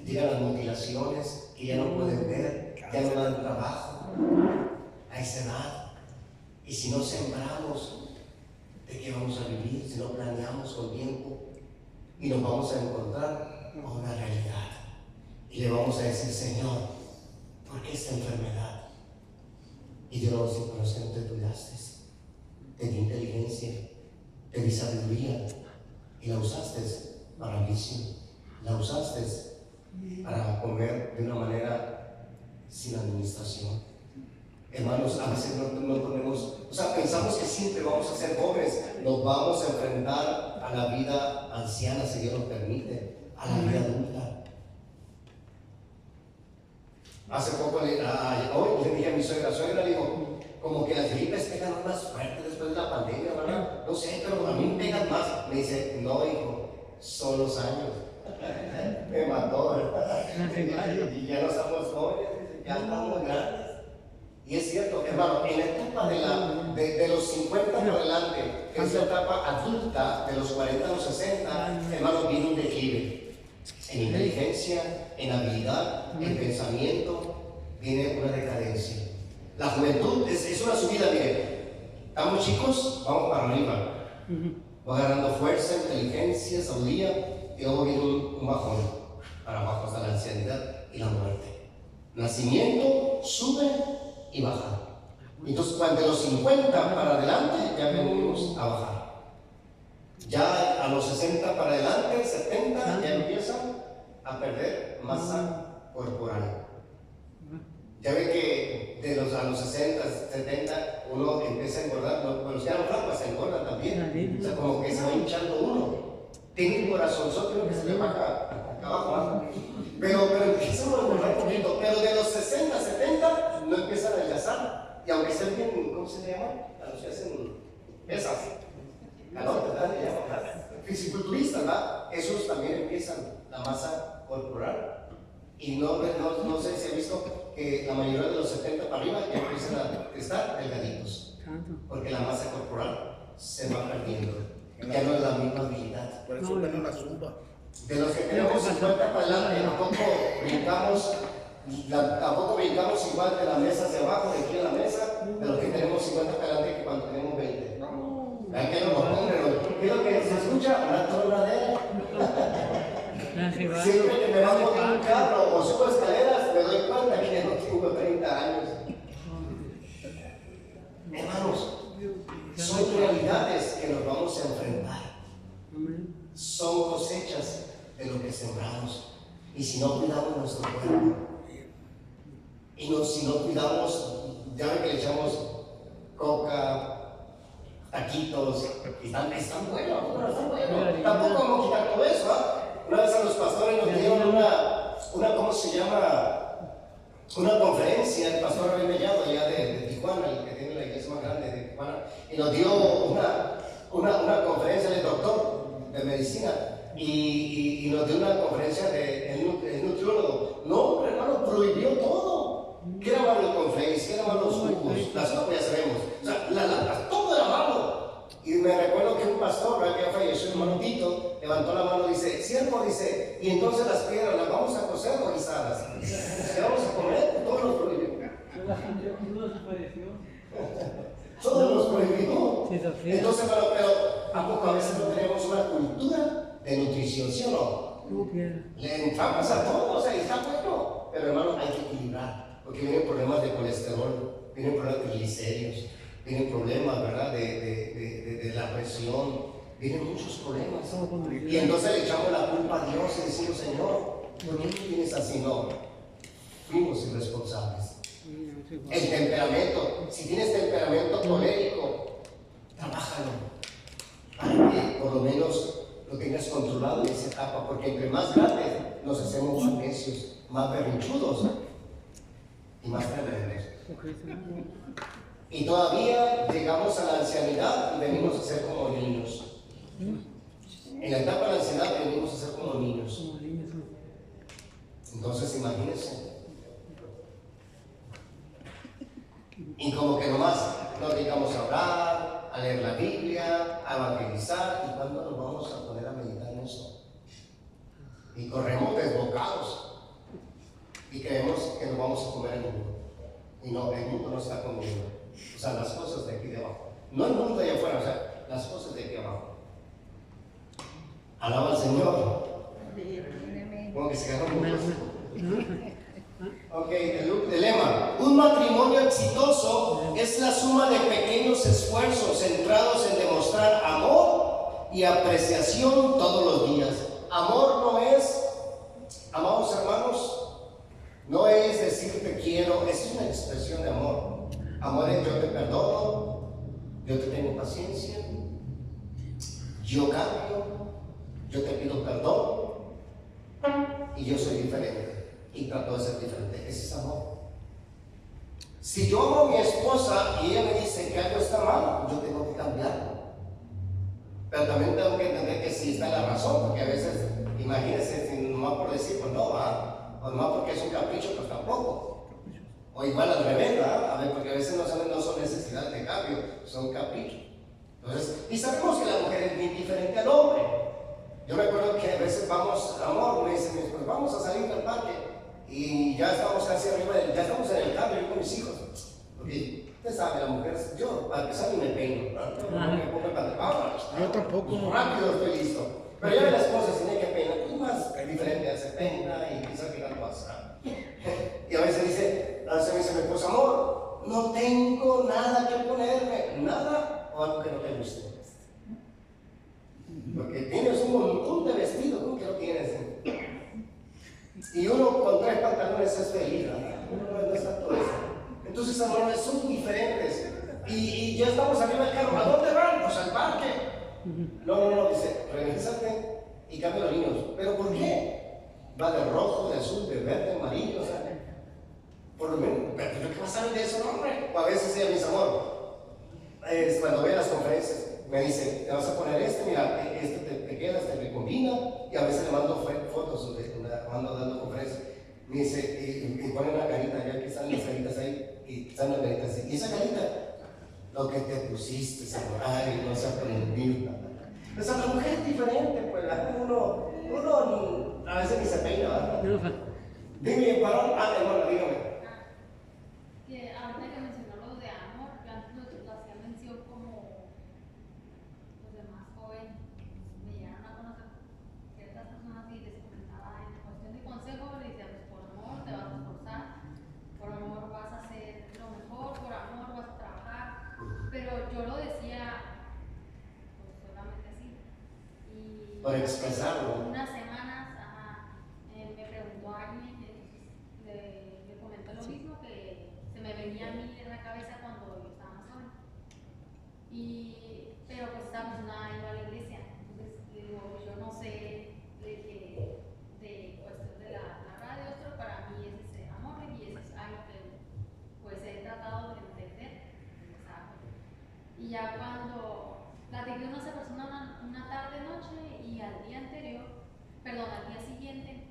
llegan las mutilaciones que ya no pueden ver, ya no dan trabajo a esa edad. Y si no sembramos, ¿de qué vamos a vivir? Si no planeamos con tiempo, y nos vamos a encontrar con una realidad. Y le vamos a decir, Señor, ¿por qué esta enfermedad? Y Dios nos dice, pero es que no te cuidaste. Te di inteligencia, te di sabiduría, y la usaste para vicio, la usaste para comer de una manera sin administración. Hermanos, a veces no ponemos, o sea, pensamos que siempre vamos a ser jóvenes, nos vamos a enfrentar a la vida anciana, si Dios nos permite, a la vida adulta. Hace poco, hoy le dije a mi suegra, le digo, como que las gripes pegan más fuerte después de la pandemia, ¿verdad? No sé, pero a mí me pegan más. Me dice, no, hijo, son los años. Me mató, ¿verdad? Y ya no estamos jóvenes, ya estamos grandes. Y es cierto, hermano, en la etapa de los 50 para adelante, que es la etapa adulta, de los 40 a los 60, hermano, viene un declive. En inteligencia, en habilidad, en pensamiento, viene una decadencia. La juventud es una subida, mire, estamos chicos, vamos para arriba, va agarrando fuerza, inteligencia, sabiduría, y luego viene un bajón, para abajo hasta la ancianidad y la muerte. Nacimiento, sube y baja. Entonces, cuando de los 50 para adelante, ya venimos a bajar. Ya a los 60 para adelante, 70, ya empiezan a perder masa corporal. Ya ve que a los 60, 70, uno empieza a engordar, los que eran flacos se engordan también. O sea, como que se va hinchando uno. Tiene un corazonzote que se le baja acá abajo. Pero empieza a engordar un poquito. Pero de los 60, 70, no empieza a adelgazar. Y aunque estén bien, ¿cómo se llama? A los que hacen pesas. Fisiculturistas, ¿verdad? Esos también empiezan la masa corporal. Y no sé si han visto que la mayoría de los 70 para arriba ya empiezan a estar delgaditos. Porque la masa corporal se va perdiendo. Ya no es la misma habilidad. Por eso ven una zumba. De los que tenemos 50 para adelante, tampoco brincamos igual de la mesa hacia abajo, de aquí a la mesa, de los que tenemos 50 para adelante que cuando tenemos 20. Hay que no lo pongan, ¿qué es lo que se escucha? Una tornadera. Siempre que me bajo de un carro o subo escaleras, me doy cuenta que ya no tengo 30 años. Hermanos, son realidades que nos vamos a enfrentar. Son cosechas de lo que sembramos. Y si no cuidamos nuestro cuerpo, y si no cuidamos, ya ven que le echamos coca, taquitos, y están buenos, Tampoco vamos a quitar todo eso, ¿ah? Una vez a los pastores nos dieron una ¿cómo se llama? Una conferencia, el pastor Abel Mellado, allá de Tijuana, el que tiene la iglesia más grande de Tijuana, y nos dio una conferencia del doctor de medicina, y nos dio una conferencia de nutriólogo. No, hermano, prohibió todo. ¿Qué era malo el conflex? ¿Qué era malo los jugos? Las copas ya sabemos. O sea, todo era malo. Y me recuerdo que un pastor, que ya falleció, el hermano Tito, levantó la mano y dice, siervo, dice, y entonces las piedras las vamos a cocer o guisadas. ¿Qué vamos a comer? Todo nos prohibió. Todo nos prohibió. Entonces, pero ¿A poco a veces no tenemos una cultura de nutrición, sí o no? Como quiera. Le entramos a todo, o sea, y está bueno. Pero hermano, hay que equilibrar, porque vienen problemas de colesterol, vienen problemas de triglicéridos, vienen problemas, ¿verdad?, de la presión, vienen muchos problemas. Y entonces le echamos la culpa a Dios y decimos, Señor, ¿por qué tú tienes así? No, fuimos irresponsables. El temperamento, si tienes temperamento colérico, trabájalo para que por lo menos lo tengas controlado en esa etapa, porque entre más grandes nos hacemos más necios, más berrinchudos y más tremendos. Y todavía llegamos a la ancianidad y venimos a ser como niños. En la etapa de la ancianidad venimos a ser como niños. Entonces imagínense. Y como que nomás nos dedicamos a orar, a leer la Biblia, a evangelizar. ¿Y cuándo nos vamos a poner a meditar en eso? Y corremos desbocados. Y creemos que nos vamos a comer el mundo. Y no, el mundo no está conmigo. O sea, las cosas de aquí de abajo. No el mundo de allá afuera, o sea, las cosas de aquí abajo. Alaba al Señor. Como que se quedaron muchos. Ok, el lema. Un matrimonio exitoso es la suma de pequeños esfuerzos centrados en demostrar amor y apreciación todos los días. Amor no es, amados hermanos, no es decir te quiero, es una expresión de amor. Amor es yo te perdono, yo te tengo paciencia, yo cambio, yo te pido perdón y yo soy diferente. Y trato de ser diferente. Ese es amor. Si yo amo a mi esposa y ella me dice que algo está mal, yo tengo que cambiarlo. Pero también tengo que entender que sí está la razón, porque a veces, imagínense, si nomás por decir, pues no, ¿verdad? O nomás porque es un capricho, pues tampoco. O igual al revés, ¿verdad? A ver, porque a veces no son necesidades de cambio, son caprichos. Entonces, y sabemos que la mujer es bien diferente al hombre. Yo recuerdo que a veces vamos, amor, me dice mi esposa, vamos a salir del parque. Y ya estamos casi arriba, ya estamos en el carro, yo con mis hijos. Porque usted sabe, la mujer, yo para empezar ni me peino, ¿no? Me pongo el pantalón. Yo tampoco. Rápido estoy listo. Pero ya la esposa tiene que peinar, pues más diferente, se peina y empieza a tirar pasa. Y a veces dice, a veces me dice mi esposa, amor, no tengo nada que ponerme, nada o algo que no te guste. Porque tienes un montón de vestidos, ¿cómo que no tienes? Y uno con 3 pantalones es feliz, ¿no? No está todo eso. Entonces, hermanos, son diferentes. Y ya estamos arriba del carro. ¿A dónde van? Pues al parque. No, dice, regrésate y cambia los niños. ¿Pero por qué? Va de rojo, de azul, de verde, de amarillo, o sea, por lo menos, pero ¿qué vas a saber de eso, hombre? O a veces ella, mis amor, cuando ve las conferencias, me dice, te vas a poner mira, te quedas, te combina, y a veces le mando fotos, mando dando conferencias, me dice, y pone una carita, ya que están las caritas ahí, y están las caritas así, y esa carita, lo que te pusiste, Señor, ay, no se aprendió. O sea, la mujer es diferente, pues, uno a veces ni se peina, ¿verdad? Dime, varón, hermano, dígame. Que ahorita que mencionó lo de amor, yo antes lo hacía mención como los demás jóvenes me llegaron a conocer ciertas personas y les comentaba en cuestión de consejo, le decía, pues por amor te vas a esforzar, por amor vas a hacer lo mejor, por amor vas a trabajar, pero yo lo decía pues solamente así. Y Para expresarlo. unas semanas me preguntó alguien, le comentó lo mismo, que se me venía a mí en la cabeza cuando yo estaba más joven. Pero pues esta persona iba a la iglesia, entonces le digo, yo no sé de cuestión de la radio, pero para mí es ese amor y eso es algo que pues he tratado de entender. Y ya cuando platiqué con esa persona una tarde noche y al día siguiente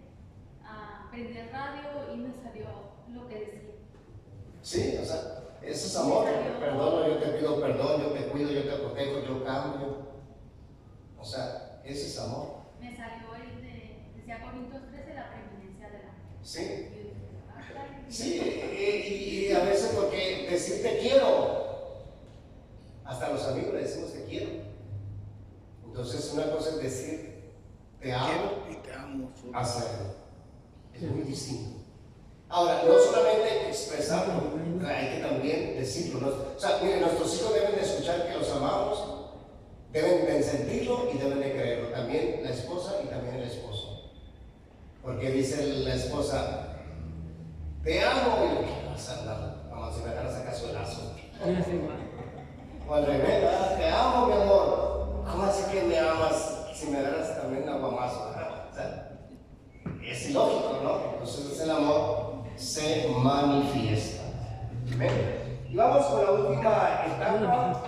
prendí el radio y me salió lo que decía. Sí, o sea, eso es amor. Yo te perdono, yo te pido perdón, yo te cuido, yo te protejo, yo cambio. O sea, ese es amor. Me salió decía Corintios 13, la preeminencia de la mujer. Sí. Sí, y a veces porque decir te quiero, hasta los amigos le decimos te quiero. Entonces una cosa es decir te amo y te amo. hacerlo. Es muy distinto. Ahora, no solamente expresarlo, hay que también decirlo. O sea, miren, nuestros hijos deben de escuchar que los amamos, deben de sentirlo y deben de creerlo. También la esposa y también el esposo. Porque dice la esposa, te amo, y lo que pasa, vamos a dejar ese cazuelazo. O al revés, ¿verdad? Te amo, mi amor. ¿Cómo así que me amas si me das también aguamazo? O sea, es ilógico, ¿no? Entonces el amor se manifiesta. ¿Ven? Y vamos con la última etapa,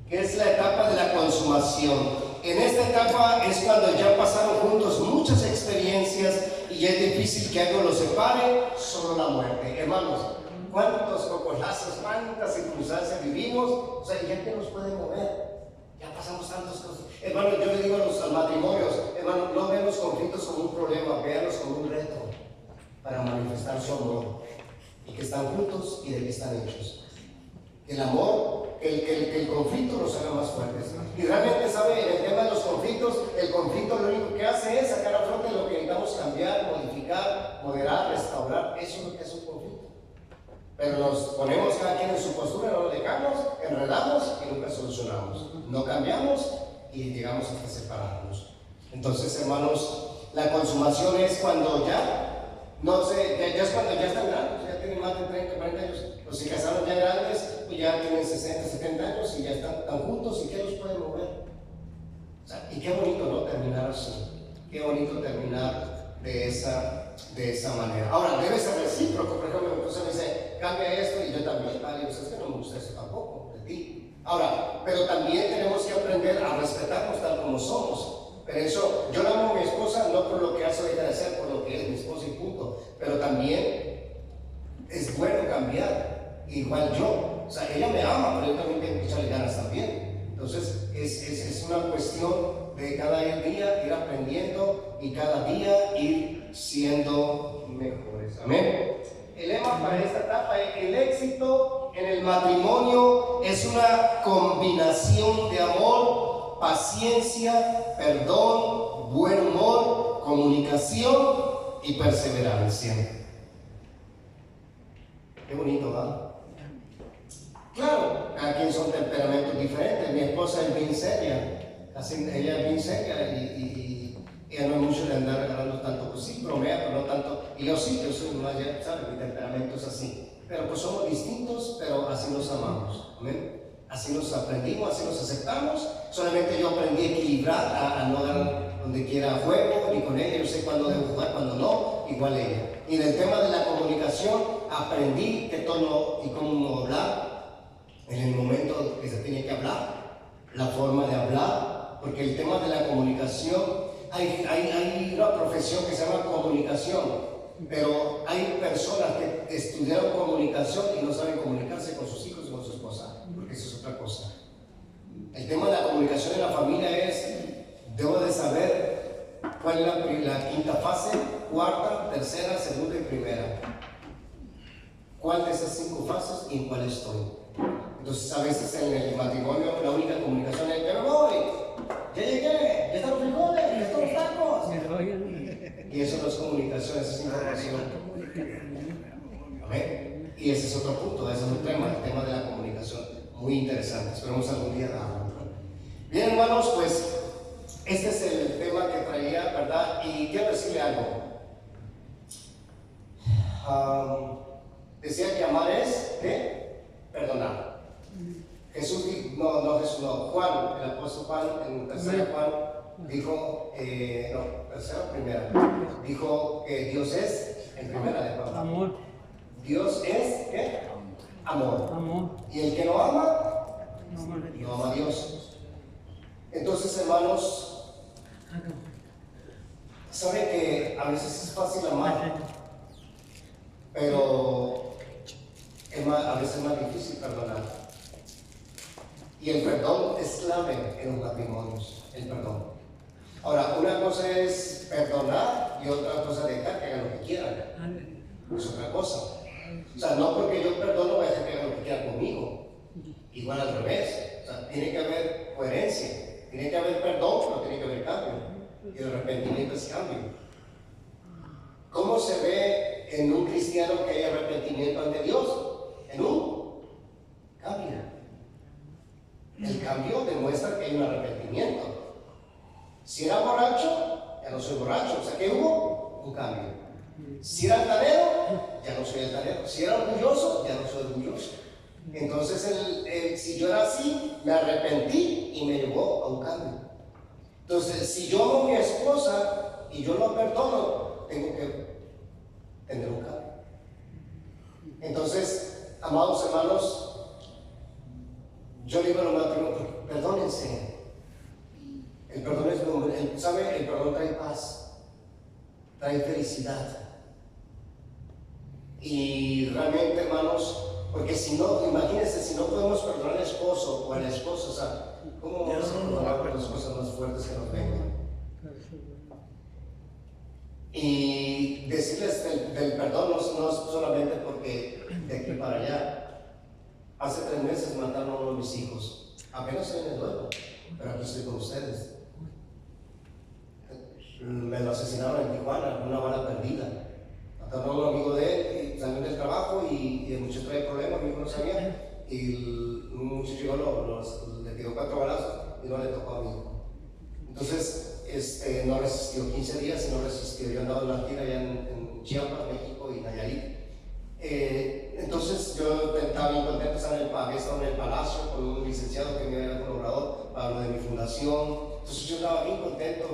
que es la etapa de la consumación. En esta etapa es cuando ya pasaron juntos muchas experiencias y ya es difícil que algo los separe, solo la muerte. Hermanos, ¿cuántos cocolazos, cuántas circunstancias vivimos? O sea, ya que nos puede mover. Ya pasamos tantas cosas. Hermano, yo le digo a los matrimonios, hermano, no vean los conflictos como un problema, véanlos como un reto para manifestar su amor. Y que están juntos y de que están hechos. El amor, que el conflicto nos haga más fuertes. Y realmente, ¿sabe? En el tema de los conflictos, el conflicto lo único que hace es sacar a flote lo que necesitamos cambiar, modificar, moderar, restaurar. Eso es lo que es un conflicto. Pero nos ponemos cada quien en su postura, no lo dejamos, enredamos y nunca solucionamos. No cambiamos y llegamos hasta separarnos. Entonces, hermanos, la consumación es cuando no sé, ya es cuando ya están grandes, ya tienen más de 30, 40 años. Los que se casaron ya grandes, pues ya tienen 60, 70 años y ya están juntos. ¿Y qué los puede mover? O sea, y qué bonito, ¿no? Terminar así. Qué bonito terminar de esa manera. Ahora, debe ser recíproco. Por ejemplo, mi esposa me dice, cambia esto y yo también. Vale, pues es que no me gusta eso tampoco, de ti. Ahora, pero también tenemos que aprender a respetarnos tal como somos. Pero eso, yo la amo a mi esposa no por lo que hace o deja de hacer, por lo que es mi esposa y punto. Pero también es bueno cambiar, igual yo. O sea, ella me ama, pero yo también tengo que echarle ganas también. Entonces, es una cuestión de cada día ir aprendiendo y cada día ir siendo mejores. Amén. El lema para esta etapa es: el éxito en el matrimonio es una combinación de amor, paciencia, perdón, buen humor, comunicación y perseverancia. Qué bonito, ¿verdad? Claro, cada quien son temperamentos diferentes. Mi esposa es bien seria, ella es bien seria y ella no es mucho de andar agarrando tanto, pues sí, bromea, pero no tanto. Y yo sí, yo soy más, ya sabes, mi temperamento es así. Pero pues somos distintos, pero así nos amamos. Amén. Así nos aprendimos, así nos aceptamos. Solamente yo aprendí a equilibrar, a no dar donde quiera juego, ni con ella. Yo sé cuándo debo jugar, cuándo no, igual ella. Y en el tema de la comunicación, aprendí qué tono y cómo hablar en el momento que se tiene que hablar, la forma de hablar, porque el tema de la comunicación, hay una profesión que se llama comunicación, pero hay personas que estudiaron comunicación y no saben comunicarse con sus hijos y con su esposa, porque eso es otra cosa. El tema de la comunicación en la familia es, debo de saber cuál es la quinta fase, cuarta, tercera, segunda y primera. ¿Cuál de esas 5 fases y en cuál estoy? Entonces a veces en el matrimonio la única comunicación es: ya me voy, ya llegué, ya están los frijoles, ya están los tacos. Y eso no es comunicación, eso es información. Amén. Y ese es otro punto, ese es un tema, el tema de la comunicación, muy interesante. Esperemos algún día darlo. Bien, hermanos, pues este es el tema que traía, ¿verdad? Y quiero decirle algo. Decía que amar es perdonar. Jesús, Juan, el apóstol Juan, en tercera Juan, dijo, primera, dijo que Dios es, en primera de Juan, Amor. Dios es, ¿qué? Amor. Amor. Y el que no ama, Amor. no ama a Dios. Entonces, hermanos, sabe que a veces es fácil amar, pero a veces es más difícil perdonar. Y el perdón es clave en los matrimonios, el perdón. Ahora, una cosa es perdonar y otra cosa es dejar que hagan lo que quieran. Es otra cosa. O sea, no porque yo perdono voy a dejar que hagan lo que quieran conmigo. Igual al revés. O sea, tiene que haber coherencia. Tiene que haber perdón, pero tiene que haber cambio. Y el arrepentimiento es cambio. ¿Cómo se ve en un cristiano que hay arrepentimiento ante Dios? En un cambio. El cambio demuestra que hay un arrepentimiento. Si era borracho, ya no soy borracho. O sea, ¿qué hubo? Un cambio. Si era altanero, ya no soy altanero. Si era orgulloso, ya no soy orgulloso. Entonces, si yo era así, me arrepentí y me llevó a un cambio. Entonces, si yo amo a mi esposa y yo la perdono, tengo que tener un cambio. Entonces, amados hermanos, yo digo a los matrimonios, perdónense. El perdón es, ¿sabe? El perdón trae paz, trae felicidad. Y realmente, hermanos, porque si no, imagínense, si no podemos perdonar al esposo o a la esposa, o sea, ¿cómo vamos a perdonar las cosas más fuertes que nos vengan? Y decirles del perdón no es solamente porque de aquí para allá. Hace 3 meses mataron a uno de mis hijos. Apenas estoy en el duelo, pero aquí estoy con ustedes. Me lo asesinaron en Tijuana, una bala perdida. Mataron a un amigo de él, salió del trabajo y el muchacho trae problemas, mi hijo no sabía. Y un muchacho llegó, le tiró 4 balazos y no le tocó a mí. Entonces, no resistió 15 días y no resistió. Yo andaba en la gira allá en Chiapas, México y Nayarit. Entonces yo estaba bien contento, había estado en el Palacio con un licenciado que me era colaborador para lo de mi fundación. Entonces yo estaba bien contento.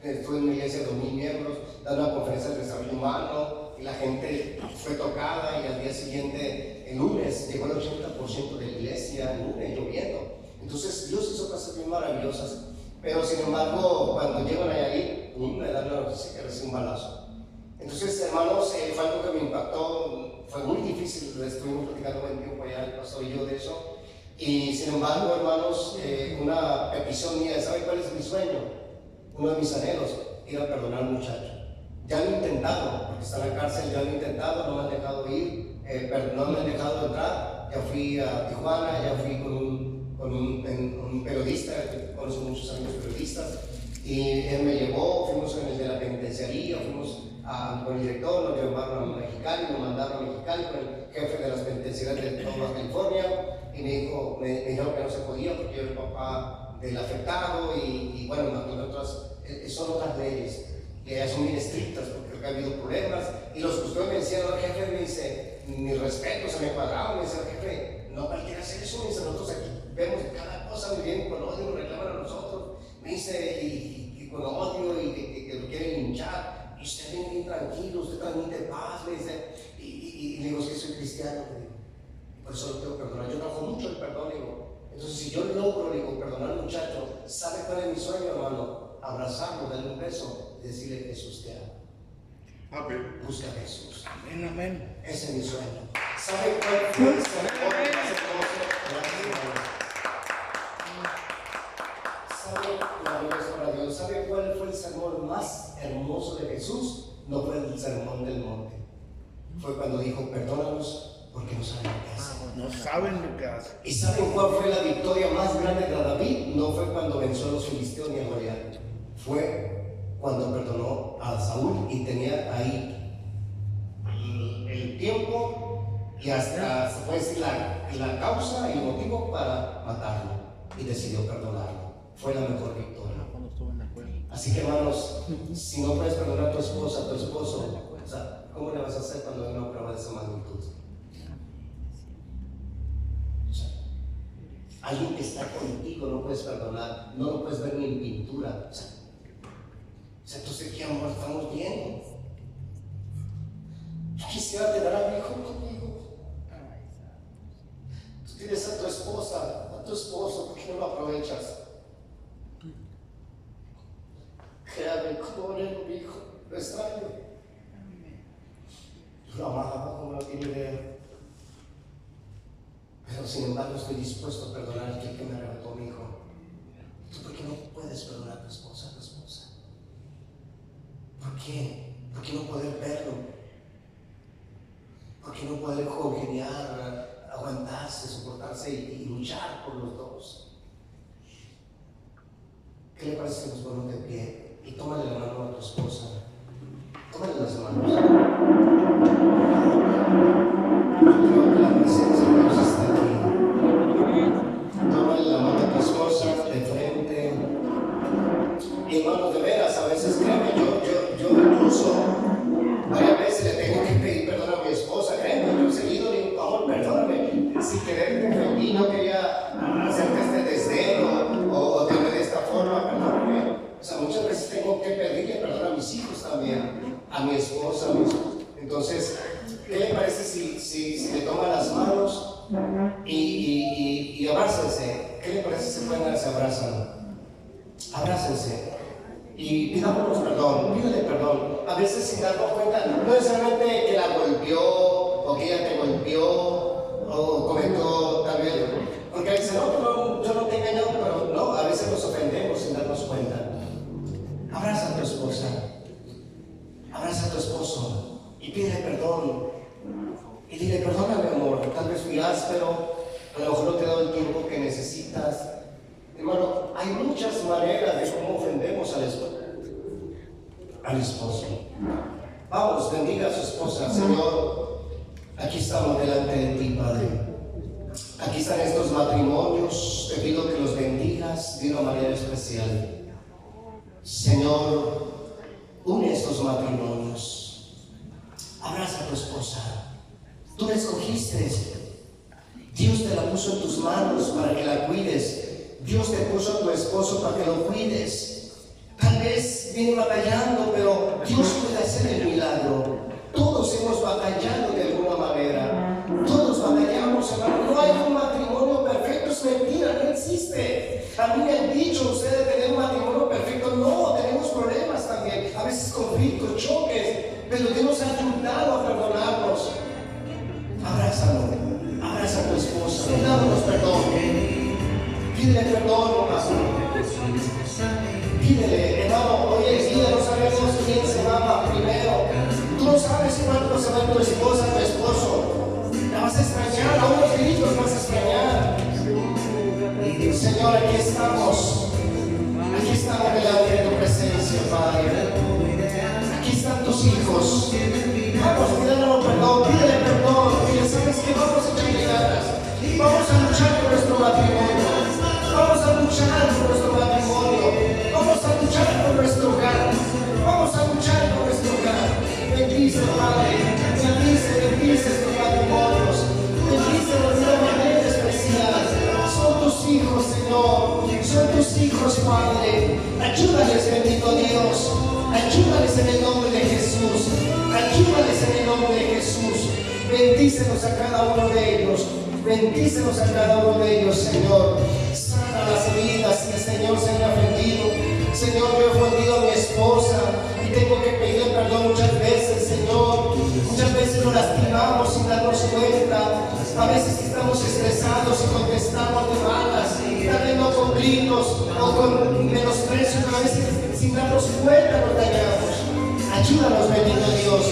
Estuve en una iglesia de 2,000 miembros, dando una conferencia de desarrollo humano y la gente fue tocada y al día siguiente, el lunes, llegó el 80% de la iglesia, el lunes, lloviendo. Entonces Dios hizo cosas bien maravillosas. Pero sin embargo, cuando llegan ahí, me dan la noticia que recibe un balazo. Entonces, hermanos, fue algo que me impactó, fue muy difícil, estuvimos platicando buen tiempo allá, el pastor y yo de eso. Y sin embargo, hermanos, una petición mía, ¿sabe cuál es mi sueño? Uno de mis anhelos, ir a perdonar al muchacho. Ya lo he intentado, porque está en la cárcel, ya lo he intentado, no me han dejado ir, no me han dejado entrar. Ya fui a Tijuana, ya fui con un periodista, conozco muchos amigos periodistas, y él me llevó, fuimos con el de la penitenciaría, fuimos con el director, nos llevaron a Mexicali, nos mandaron a Mexicali con el jefe de las penitenciarias de toda California, y me dijeron que no se podía porque yo era el papá del afectado, y bueno, son otras leyes, que son bien estrictas porque creo que ha habido problemas, y los custodios me decían, el jefe me dice, mi respeto, se me cuadraba, me dice el jefe, no cualquiera hacer eso, me dice, nosotros aquí vemos cada cosa muy bien, con odio nos reclaman a nosotros, me dice, y con odio, y que lo quieren linchar, y usted viene bien tranquilo, usted transmite paz, me dice, y le digo, sí, soy cristiano, le digo, por eso lo tengo que perdonar, yo trabajo mucho el perdón, digo, entonces si yo logro, digo, perdonar al muchacho, ¿sabe cuál es mi sueño, hermano? Abrazarlo, darle un beso y decirle, Jesús te ama. Amén. Busca a Jesús. Amén, amén. Ese es mi sueño. ¿Sabe cuál fue el sermón más hermoso? ¿Sabe, para Dios, ¿sabe cuál fue el sermón más hermoso de Jesús? No fue el sermón del monte. Fue cuando dijo, perdónanos porque no saben lo que hacen. No saben lo que hacen. ¿Y saben cuál fue la victoria más grande de David? No fue cuando venció a los filisteos ni a Goliat. Fue cuando perdonó a Saúl y tenía ahí el tiempo y hasta se puede decir la causa y el motivo para matarlo, y decidió perdonarlo. Fue la mejor victoria. Así que, hermanos, si no puedes perdonar a tu esposa, a tu esposo, o sea, ¿cómo le vas a hacer cuando hay una prueba de esa magnitud? O sea, alguien que está contigo no puedes perdonar, no lo puedes ver ni en pintura. O sea, entonces, ¿qué amor estamos viendo? Yo quisiera tener a mi hijo conmigo. Tú tienes a tu esposa, a tu esposo, ¿por qué no lo aprovechas? Créame, como era mi hijo, lo extraño. Yo lo amaba como no tiene idea. Pero sin embargo estoy dispuesto a perdonar al que me arrebató a mi hijo. ¿Tú por qué no puedes perdonar a tu esposa, ¿Por qué? ¿Por qué no poder verlo? ¿Por qué no poder congeniar, aguantarse, soportarse y luchar por los dos? ¿Qué le parece si nos ponemos de pie y tómale la mano a tu esposa? Tómale las manos. Creo que la presencia de Dios está aquí. Tómale la mano a tu esposa de frente. Y hermanos, de veras, a veces créeme, yo incluso varias veces le tengo que pedir perdón a mi esposa. Créeme, yo he seguido le digo, amor, perdóname, sin querer te ofendí, no quería hacerte este desdén o tener de esta forma, perdóname. O sea, muchas veces tengo que pedirle perdón a mis hijos también, a mi esposa, a mi esposa. Entonces, ¿qué le parece si le toman las manos y abrácense? ¿Qué le parece si se abrazan? Abrácense y pidámonos perdón, pídele perdón. A veces sin darnos cuenta, no necesariamente que la golpeó o que ella te golpeó o cometió tal vez, porque dice, no, yo no te he engañado, pero no, a veces nos ofendemos sin darnos cuenta. Abraza a tu esposa, abraza a tu esposo y pídele perdón. Y dile, perdóname amor, tal vez fui áspero, a lo mejor no te he dado el tiempo que necesitas. Hermano, hay muchas maneras de cómo ofendemos al esposo. Vamos, bendiga a su esposa. Señor, aquí estamos delante de ti, Padre. Aquí están estos matrimonios. Te pido que los bendigas de una manera especial. Señor, une estos matrimonios. Abraza a tu esposa. Tú la escogiste. Dios te la puso en tus manos para que la cuides. Dios te puso a tu esposo para que lo cuides. Tal vez viene batallando, pero Dios puede hacer el milagro. Todos hemos batallado de alguna manera. Todos batallamos, hermano. No hay un matrimonio perfecto, es mentira, no existe. A mí me han dicho ustedes de tener un matrimonio perfecto. No, tenemos problemas también. A veces conflictos, choques, pero Dios nos ha ayudado a perdonarnos. Abrázalo, abraza a tu esposa. Pidámonos perdón. Pídele perdón, hermano. Pídele, hermano, hoy en día no sabemos quién se ama primero. Tú no sabes cuánto se va tu esposa, tu esposo. La vas a extrañar, a unos gritos vas a extrañar. Señor, aquí estamos delante de tu presencia, Padre. Aquí están tus hijos. Vamos, pídele perdón, pídele perdón. Pídele, ¿sabes qué? Vamos a echarle ganas. Vamos a luchar por nuestro matrimonio. Vamos a luchar por nuestro matrimonio. Vamos a luchar por nuestro hogar. Vamos a luchar por nuestro hogar. Bendice, Padre. Bendice estos matrimonios. Bendícelos de una manera especial. Son tus hijos, Señor. Son tus hijos, Padre. Ayúdales, bendito Dios. Ayúdales en el nombre de Jesús. Ayúdales en el nombre de Jesús. Bendícenos a cada uno de ellos. Bendícenos a cada uno de ellos, Señor. Sana las heridas si el Señor se ha ofendido. Señor, yo he ofendido a mi esposa y tengo que pedirle perdón muchas veces, Señor. Muchas veces nos lastimamos sin darnos cuenta. A veces estamos estresados y contestamos de malas, tal vez no con gritos o con menosprecio, pero a veces sin darnos cuenta nos dañamos. Ayúdanos, bendito Dios.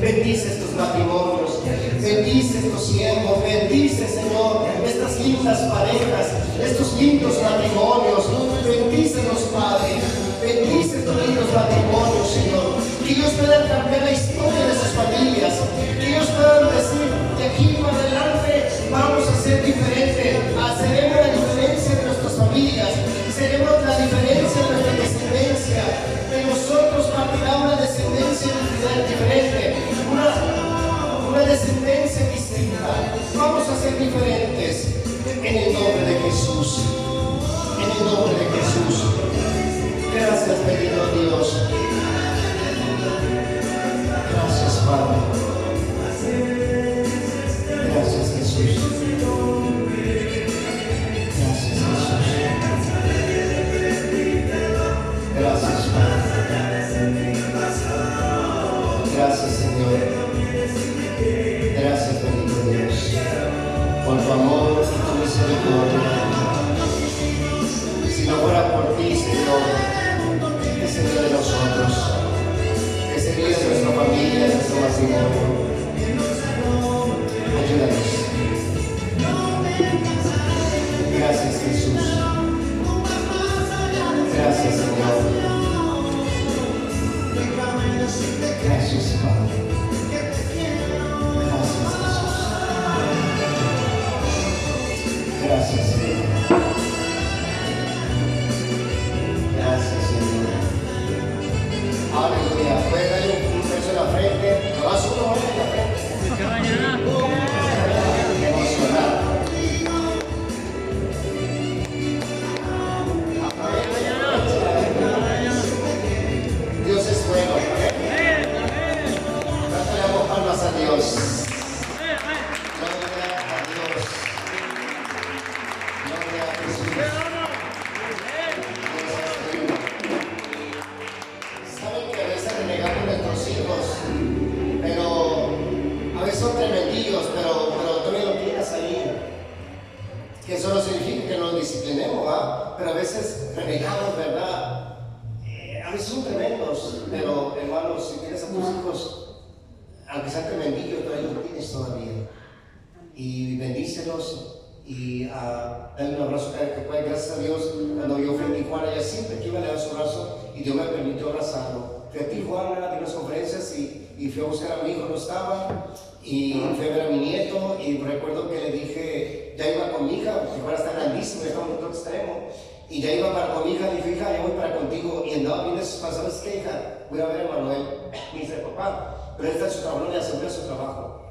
Bendice estos matrimonios, bendice estos siervos, bendice, Señor, estas lindas parejas, estos lindos matrimonios. Bendícenos, Padre. Bendice estos lindos matrimonios, Señor. Que ellos puedan cambiar la historia de sus familias. Que ellos puedan decir, de aquí para adelante vamos a ser diferentes. Seremos la diferencia de nuestras familias. Seremos la diferencia de nuestra descendencia. De nosotros partirá una descendencia diferente. Una descendencia distinta. Vamos a ser diferentes. En el nombre de Jesús. En el nombre de Jesús. Gracias, bendito Dios. Gracias, Padre. Gracias, Jesús. Gracias, Jesús. Gracias, Padre. Gracias, Señor. Gracias, bendito Dios, por tu amor y tu misericordia. Si no fuera por ti, Señor, ¿qué sería de nosotros? ¿Qué sería de nuestra familia, de nuestro matrimonio? Ayúdanos. Gracias, Jesús. Gracias, Señor. Gracias, Padre. Gracias, Jesús. Gracias, Señor. Gracias, Señor. Aleluya. Puedes darle un beso en la frente. Lo vas uno en la frente. Hasta mañana. Emocionado. Dios es bueno. Damos palmas a Dios. Gloria a Dios. Gloria a Jesús. Saben que a veces renegamos a nuestros hijos, pero a veces son tremendillos, pero todavía lo tienes ahí. Que eso no significa que nos disciplinemos, ¿va? Pero a veces renegamos, ¿verdad? A veces son tremendos, pero hermanos, si tienes a tus hijos, aunque sean tremendillos, pero ahí los tienes todavía. Y bendícelos y dale un abrazo que puede. Gracias a Dios, cuando yo fui a Tijuana, ella siempre que iba a le dar su abrazo y Dios me permitió abrazarlo. Fui a Tijuana, di unas conferencias y fui a buscar a mi hijo, no estaba, y fui a ver a mi nieto y recuerdo que le dije, ya iba con mi hija, Tijuana está grandísimo, estaba en otro extremo, y ya iba para con mi hija, le dije, hija, yo voy para contigo, y andaba viendo sus pasajes, ¿qué hija? Voy a ver a Manuel, me dice, papá, pero él está en su trabajo, no le aseguré su trabajo.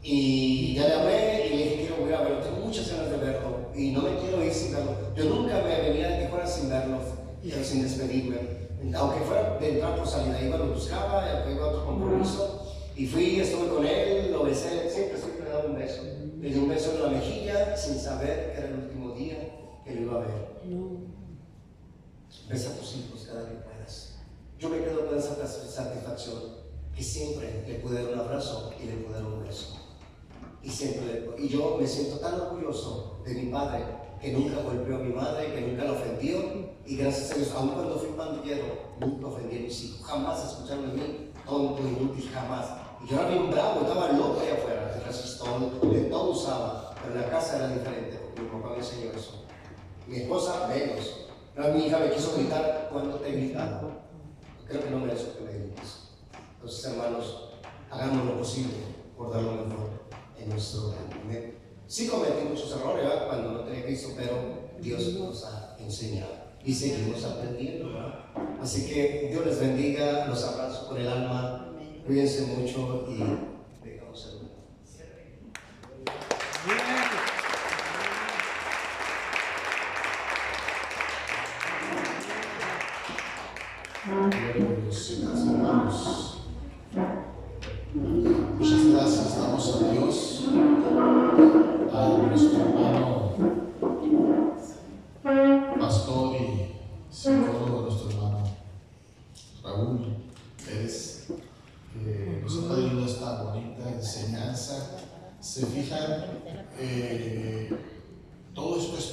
Y ya le hablé y le dije, quiero ir a verlo, tengo muchas ganas de verlo y no me quiero ir sin verlo. Yo nunca me venía de Tijuana sin verlo, pero sin despedirme. Aunque fuera de entrar por salida, iba, lo buscaba, iba a otro compromiso. Y fui, estuve con él, lo besé, siempre le daba un beso. Le di un beso en la mejilla sin saber que era el último día que lo iba a ver. Besa a tus hijos cada vez que puedas. Yo me quedo con esa satisfacción que siempre le pude dar un abrazo y le pude dar un beso. Y yo me siento tan orgulloso de mi padre, que nunca golpeó a mi madre, que nunca la ofendió, y gracias a Dios, aun cuando fui pandillero, nunca ofendí a mis hijos, jamás escucharon de mí, tonto, inútil, jamás. Y yo era bien bravo, estaba loco allá afuera, de resistón, de todo usaba, pero en la casa era diferente, porque mi papá me enseñó eso. Mi esposa, menos. Pero mi hija me quiso gritar cuando te gritaba. Creo que no merezco que me grites. Entonces, hermanos, hagamos lo posible por dar lo mejor en nuestro hogar. Sí cometí muchos errores, ¿verdad? Cuando no tenía Cristo, pero Dios nos ha enseñado y seguimos aprendiendo, ¿verdad? Así que Dios les bendiga, los abrazo con el alma, cuídense mucho y vengamos a lugar. Hermanos, muchas gracias damos a Dios, a nuestro hermano pastor y psicólogo, nuestro hermano Raúl Pérez, que nos ha traído esta bonita enseñanza. Se fijan, todo esto es